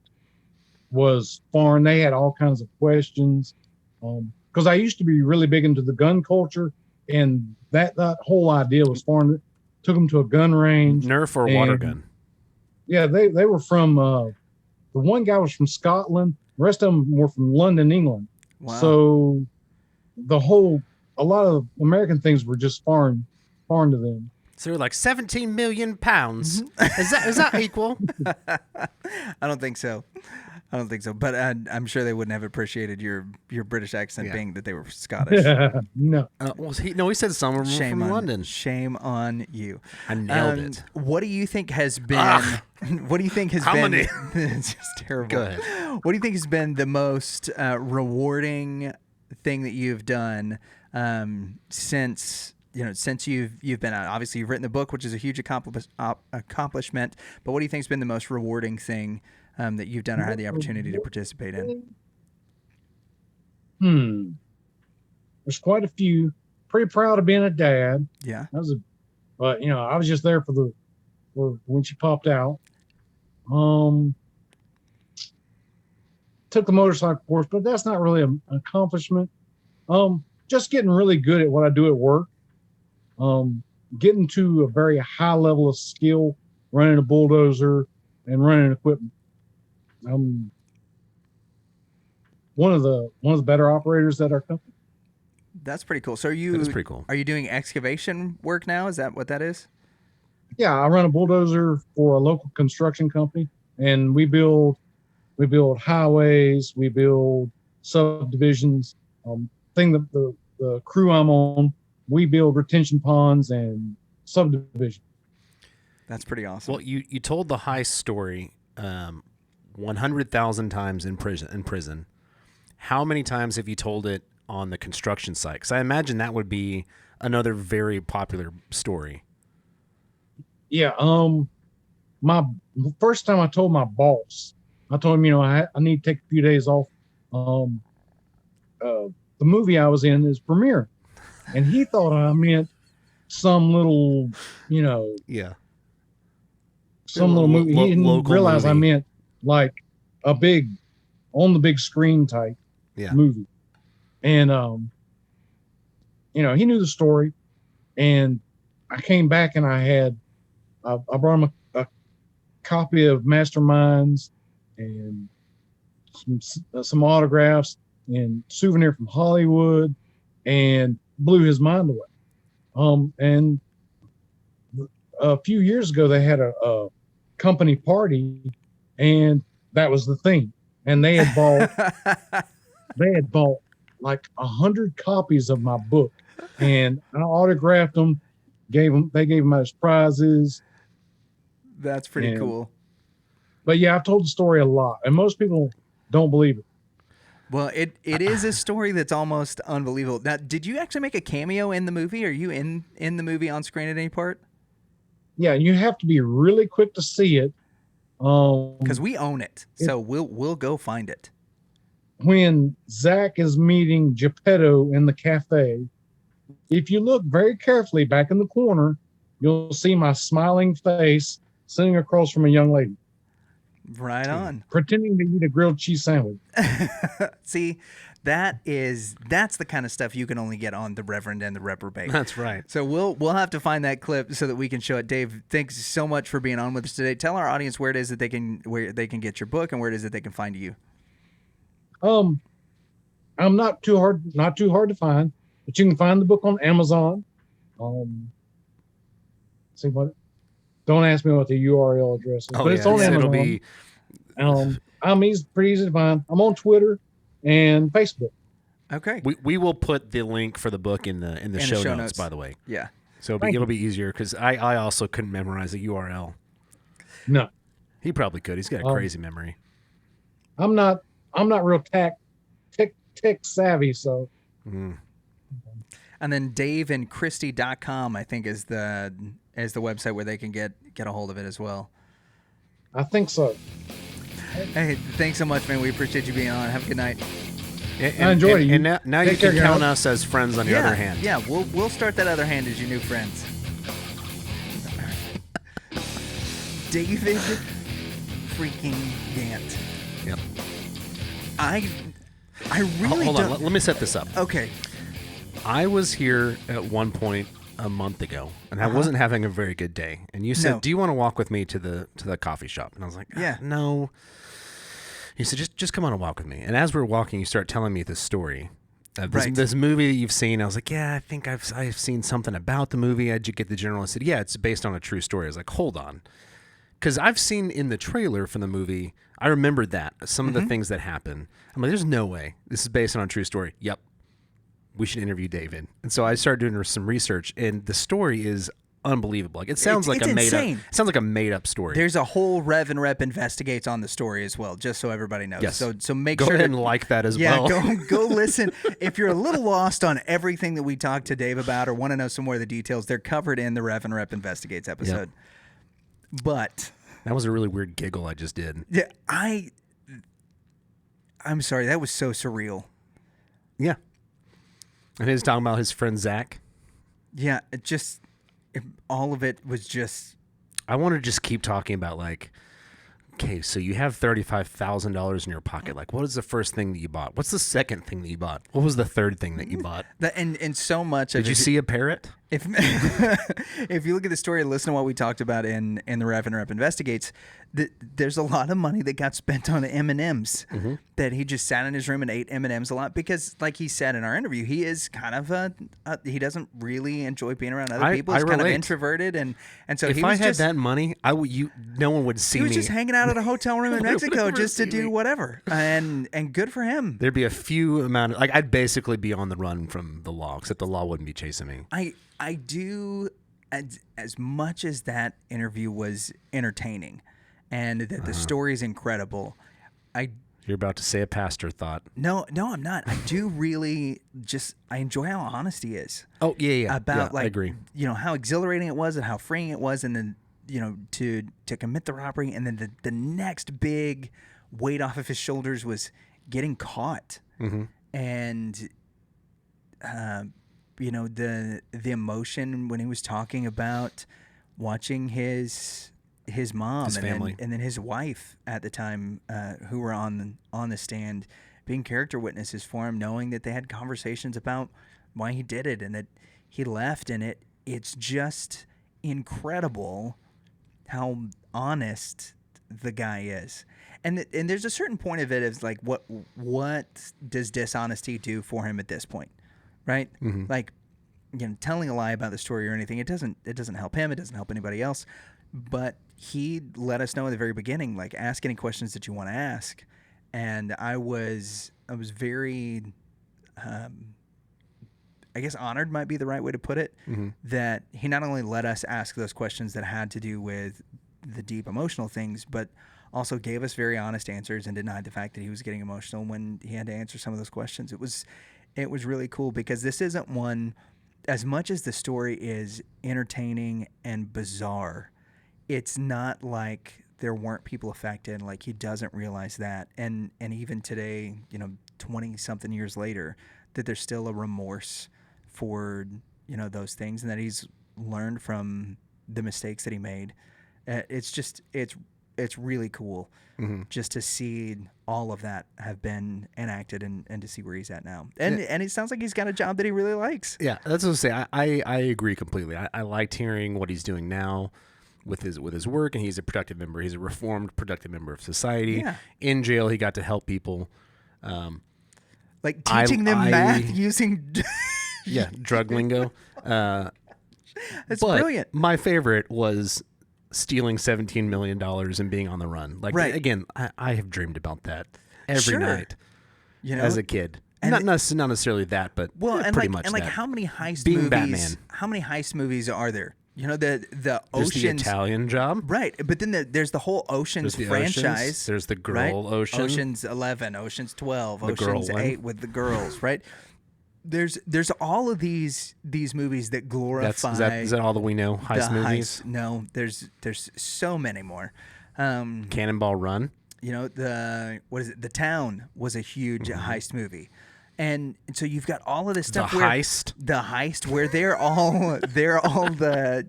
was foreign. They had all kinds of questions. Because I used to be really big into the gun culture, and that whole idea was foreign. Took them to a gun range. Nerf or water gun? Yeah, they were from, the one guy was from Scotland. The rest of them were from London, England. Wow. So a lot of American things were just foreign to them. So like 17 million pounds. Is that equal? I don't think so. But I'm sure they wouldn't have appreciated your British accent being that they were Scottish. No. He said someone from London. Shame on you. I nailed it. What do you think has been? What do you think has been? many? It's just terrible. Go ahead. What do you think has been the most rewarding thing that you've done since you've been out? Obviously, you've written the book, which is a huge accomplishment. But what do you think has been the most rewarding thing that you've done or had the opportunity to participate in? There's quite a few. Pretty proud of being a dad. Yeah. But I was just there for when she popped out. Took the motorcycle course, but that's not really an accomplishment. Just getting really good at what I do at work. Getting to a very high level of skill, running a bulldozer and running equipment. One of the better operators at our company. That's pretty cool. So That is pretty cool. Are you doing excavation work now? Is that what that is? Yeah, I run a bulldozer for a local construction company, and we build highways, we build subdivisions. The crew I'm on, we build retention ponds and subdivisions. That's pretty awesome. Well, you told the heist story 100,000 times in prison. how many times have you told it on the construction site? Because I imagine that would be another very popular story. Yeah. My first time I told my boss, I told him, I need to take a few days off. The movie I was in is premiering, and he thought I meant some little, Yeah. some little movie. He didn't realize movie. I meant like a big, on the big screen type movie. And, he knew the story, and I came back and I brought him a copy of Masterminds and some autographs and souvenir from Hollywood, and blew his mind away. And a few years ago, they had a company party, and that was the theme. And they had bought like 100 copies of my book, and I autographed them. They gave them as prizes. That's pretty cool. But yeah, I've told the story a lot, and most people don't believe it. Well, it is a story that's almost unbelievable. Now, did you actually make a cameo in the movie? Are you in the movie on screen at any part? Yeah, you have to be really quick to see it. Because we own it, so we'll go find it. When Zach is meeting Geppetto in the cafe, if you look very carefully back in the corner, you'll see my smiling face sitting across from a young lady. Right on. Pretending to eat a grilled cheese sandwich. See, that's the kind of stuff you can only get on the Reverend and the Reprobate. That's right. So we'll have to find that clip so that we can show it. Dave, thanks so much for being on with us today. Tell our audience where it is that they can get your book and where it is that they can find you. I'm not too hard to find, but you can find the book on Amazon. Don't ask me what the URL address is, but it's on Amazon. It'll be pretty easy to find. I'm on Twitter and Facebook. Okay. We will put the link for the book in the show notes, by the way. Yeah. So it'll be easier, because I also couldn't memorize the URL. No. He probably could. He's got a crazy memory. I'm not real tech savvy, so. And then daveandchristy.com, I think, is the website where they can get a hold of it as well. I think so. Hey, thanks so much, man. We appreciate you being on. Have a good night. I enjoyed it. And now you can count us as friends on your other hand. Yeah, we'll start that other hand as your new friends. David freaking Ghant. Yep. I really Hold don't... on. Let me set this up. Okay. I was here at one point a month ago, and I wasn't having a very good day. And you said, "Do you want to walk with me to the coffee shop?" And I was like, "Yeah, no." He said, "Just come on and walk with me." And as we're walking, you start telling me this story, this movie that you've seen. I was like, "Yeah, I think I've seen something about the movie." How'd you get the general? I said, "Yeah, it's based on a true story." I was like, "Hold on," because I've seen in the trailer for the movie. I remembered that some of the things that happen. I'm like, "There's no way this is based on a true story." Yep. We should interview David. And so I started doing some research, and the story is unbelievable. Like, it sounds like a made up story. There's a whole Rev and Rep investigates on the story as well, just so everybody knows. Yes. So make go sure ahead and like that as well. Yeah, go listen. If you're a little lost on everything that we talked to Dave about, or want to know some more of the details, they're covered in the Rev and Rep investigates episode. Yep. But that was a really weird giggle I just did. Yeah, I'm sorry, that was so surreal. Yeah. And he's talking about his friend Zach. Yeah, all of it was just. I want to just keep talking about, like, okay, so you have $35,000 in your pocket. Like, what is the first thing that you bought? What's the second thing that you bought? What was the third thing that you bought? And so much. Did you see a parrot? If you look at the story and listen to what we talked about in the Rev and Rep investigates, there's a lot of money that got spent on M&Ms that he just sat in his room and ate M&Ms a lot because, like he said in our interview, he is kind of he doesn't really enjoy being around other people. He's kind of introverted, and so if I had that money, no one would see me. He was just hanging out at a hotel room in Mexico just to do whatever, and good for him. There'd be a few amount of, like, I'd basically be on the run from the law, except the law wouldn't be chasing me. I do, as much as that interview was entertaining and that the story is incredible, I You're about to say a pastor thought. No, I'm not. I do really I enjoy how honest he is. Oh, yeah. About I agree. How exhilarating it was and how freeing it was, and then to commit the robbery, and then the next big weight off of his shoulders was getting caught. Mm-hmm. And the emotion when he was talking about watching his mom, his family, and then his wife at the time, who were on the stand, being character witnesses for him, knowing that they had conversations about why he did it and that he left, and it's just incredible how honest the guy is. And there's a certain point of it is like, what does dishonesty do for him at this point, right? Mm-hmm. Like, telling a lie about the story or anything, it doesn't help him. It doesn't help anybody else. But he let us know at the very beginning, like, ask any questions that you want to ask. And I was very, I guess honored might be the right way to put it, mm-hmm. that he not only let us ask those questions that had to do with the deep emotional things, but also gave us very honest answers and denied the fact that he was getting emotional when he had to answer some of those questions. It was really cool, because this isn't one, as much as the story is entertaining and bizarre, it's not like there weren't people affected. Like, he doesn't realize that. And even today, 20-something years later, that there's still a remorse for, those things, and that he's learned from the mistakes that he made. It's really cool, mm-hmm. just to see all of that have been enacted and to see where he's at now. And it sounds like he's got a job that he really likes. Yeah, that's what I say. I agree completely. I liked hearing what he's doing now with his work, and he's a productive member. He's a reformed, productive member of society. Yeah. In jail, he got to help people. Like teaching them math using... drug lingo. That's brilliant. My favorite was stealing $17 million and being on the run. Like, right. Again, I have dreamed about that every night as a kid. And not necessarily that, but pretty much that. How many heist being movies? Batman. How many heist movies are there? The There's Oceans. the Italian Job, right? But then there's the whole Oceans franchise. Oceans. There's the girl right? Ocean. Oceans 11, Oceans 12, The Oceans girl 8 one. with the girls, right? There's all of these movies that glorify. Is that all that we know? Heist movies? No, there's so many more. Cannonball Run. The Town was a huge heist movie. And so you've got all of this stuff. The heist, where they're all the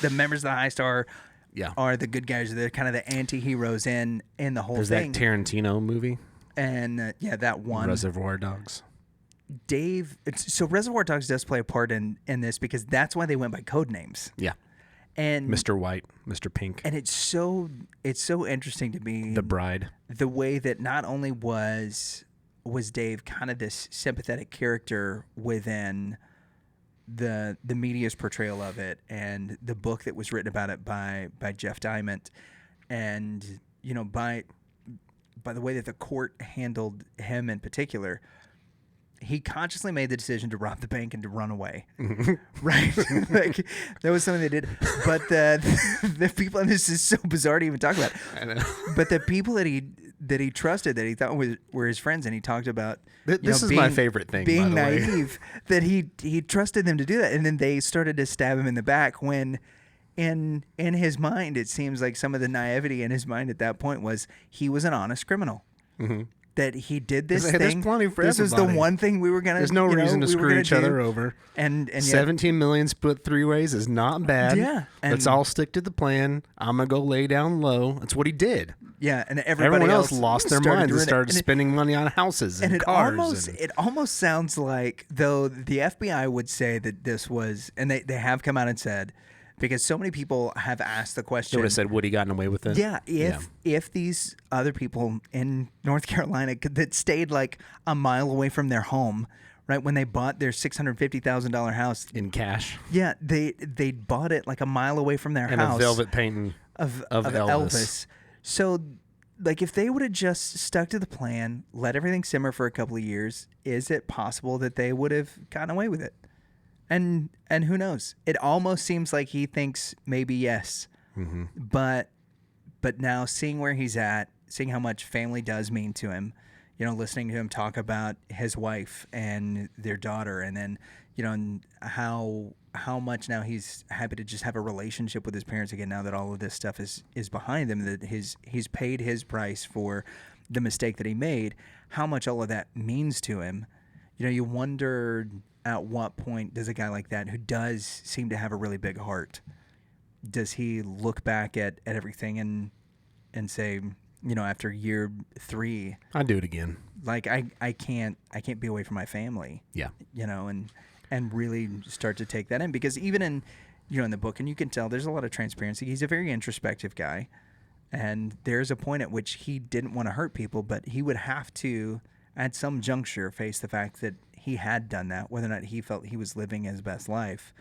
the members of the heist are the good guys. They're kind of the anti-heroes in the whole There's thing. that Tarantino movie. And that one, Reservoir Dogs. So Reservoir Dogs does play a part in this, because that's why they went by code names. Yeah. And Mr. White, Mr. Pink. And it's so interesting to me, The Bride. The way that not only was Dave kind of this sympathetic character within the media's portrayal of it, and the book that was written about it by Jeff Diamond, and by the way that the court handled him in particular. He consciously made the decision to rob the bank and to run away, right? Like, that was something they did. But the people, and this is so bizarre to even talk about. I know. But the people that he trusted, that he thought were his friends, and he talked about. This is my favorite thing. Being by the naive, that he trusted them to do that, and then they started to stab him in the back when. In his mind, it seems like some of the naivety in his mind at that point was he was an honest criminal. Mm-hmm. That he did this There's thing. plenty for this everybody. was the one thing we were gonna. There's no reason to we were screw gonna each do. other over. And yet, 17 million split three ways is not bad. Yeah, Let's and- all stick to the plan. I'm gonna go lay down low. That's what he did. yeah, and everybody Everyone else lost their started minds and doing it. started And it- spending money on houses and And cars. it almost sounds like, though the FBI would say that this was, and they have come out and said, because so many people have asked the They question. would have said, would he gotten away with it? Yeah, if these other people in North Carolina that stayed like a mile away from their home, right, when they bought their $650,000 house In cash. yeah, they bought it like a mile away from their And house a velvet painting of Elvis. So, like, if they would have just stuck to the plan, let everything simmer for a couple of years, is it possible that they would have gotten away with it? And who knows? It almost seems like he thinks maybe yes. Mm-hmm. But now seeing where he's at seeing how much family does mean to him. You know, listening to him talk about his wife and their daughter, and then, you know, and how much now he's happy to just have a relationship with his parents again now that all of this stuff is behind him, that he's paid his price for the mistake that he made, how much all of that means to him. You know, you wonder at what point does a guy like that, who does seem to have a really big heart, does he look back at everything and say, you know, after year 3, I'd do it again. like I can't be away from my family. Yeah. You know, and really start to take that in, because even in, you know, in the book, and you can tell there's a lot of transparency. He's a very introspective guy, and there's a point at which he didn't want to hurt people, but he would have to, at some juncture, face the fact that he had done that, whether or not he felt he was living his best life,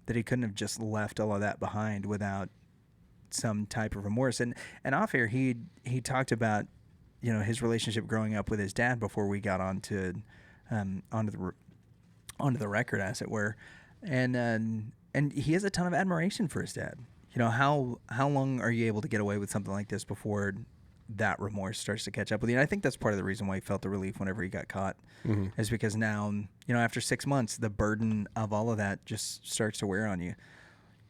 that he couldn't have just left all of that behind without some type of remorse. And off air, he talked about, you know, his relationship growing up with his dad before we got onto the record, as it were, and he has a ton of admiration for his dad. You know, how long are you able to get away with something like this before that remorse starts to catch up with you? And I think that's part of the reason why he felt the relief whenever he got caught, is because now, you know, after 6 months, the burden of all of that just starts to wear on you.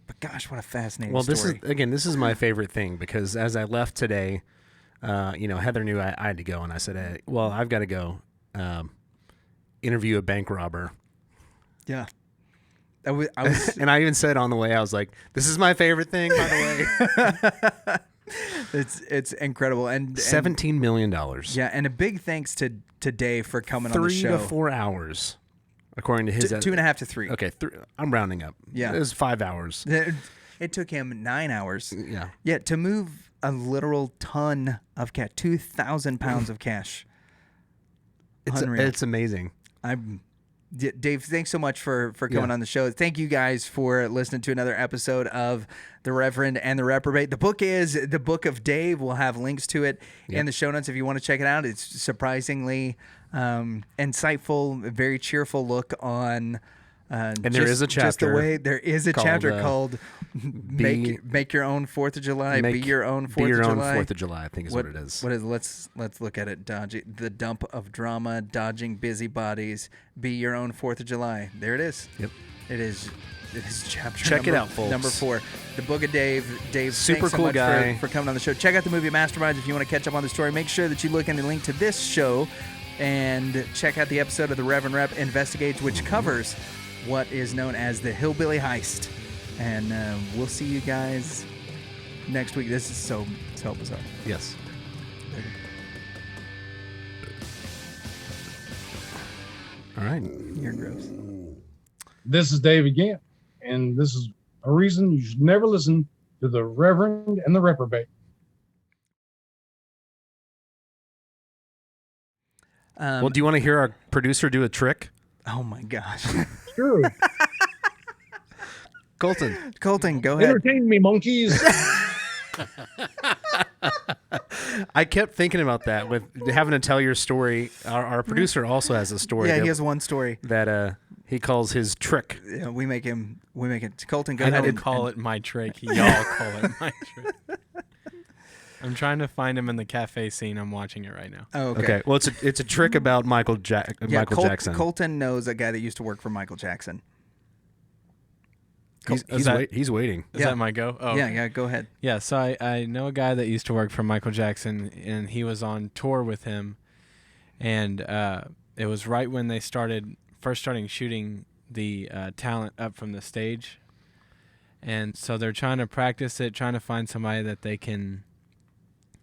But gosh, what a fascinating story. This is my favorite thing, because as I left today, you know, Heather knew I had to go, and I said, hey, well, I've got to go interview a bank robber. Yeah. I was and I even said on the way, I was like, this is my favorite thing, by the way. It's incredible. And $17 million. Yeah, and a big thanks to Dave for coming on the show. 3 to 4 hours, according to his... 2.5 to 3. Okay, I'm rounding up. Yeah. It was 5 hours. It took him 9 hours. Yeah. Yeah, to move a literal ton of cash, 2,000 pounds of cash. It's amazing. Dave, thanks so much for coming on the show. Thank you guys for listening to another episode of The Reverend and the Reprobate. The book is The Book of Dave. We'll have links to it in the show notes if you want to check it out. It's surprisingly insightful, very cheerful look on... and there is a chapter. Just the way there is a chapter called "Make Your Own 4th of July." Be your own 4th of July. Be your own 4th of July. I think is what it is. What is? Let's look at it. The dump of drama, dodging busybodies. Be your own 4th of July. There it is. Yep. It is chapter. Check it out, folks. Number 4, The Book of Dave. Dave, super thanks so cool much guy for coming on the show. Check out the movie Masterminds if you want to catch up on the story. Make sure that you look in the link to this show and check out the episode of the Rev and Rep Investigates, which covers what is known as the Hillbilly Heist. And we'll see you guys next week. This is so bizarre. Yes. All right. You're gross. This is David Ghant, and this is a reason you should never listen to the Reverend and the Reprobate. Well, do you want to hear our producer do a trick? Oh my gosh. Sure. Colton, go ahead. Entertain me, monkeys. I kept thinking about that with having to tell your story. Our producer also has a story. Yeah, he has one story that he calls his trick. Yeah, we make it. Colton, go I ahead. don't call it my trick. Y'all call it my trick. I'm trying to find him in the cafe scene. I'm watching it right now. Oh, okay. Well, it's a trick about Michael Jackson. Colton knows a guy that used to work for Michael Jackson. He's waiting. Is that my go? Oh, yeah. Go ahead. Yeah. So I know a guy that used to work for Michael Jackson, and he was on tour with him, and it was right when they first starting shooting the talent up from the stage, and so they're trying to practice it, trying to find somebody that they can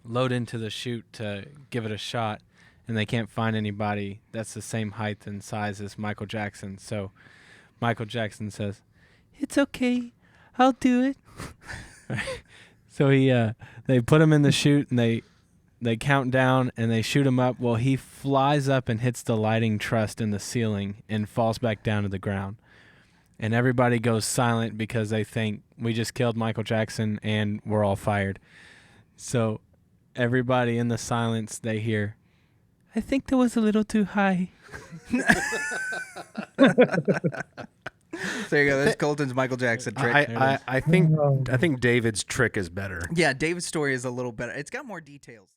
load into the shoot to give it a shot, and they can't find anybody that's the same height and size as Michael Jackson. So Michael Jackson says, "It's okay, I'll do it." So they put him in the shoot, and they count down and they shoot him up. Well, he flies up and hits the lighting truss in the ceiling and falls back down to the ground. And everybody goes silent because they think we just killed Michael Jackson and we're all fired. So everybody in the silence, they hear, "I think that was a little too high." There you go. That's Colton's Michael Jackson trick. I think David's trick is better. Yeah, David's story is a little better. It's got more details.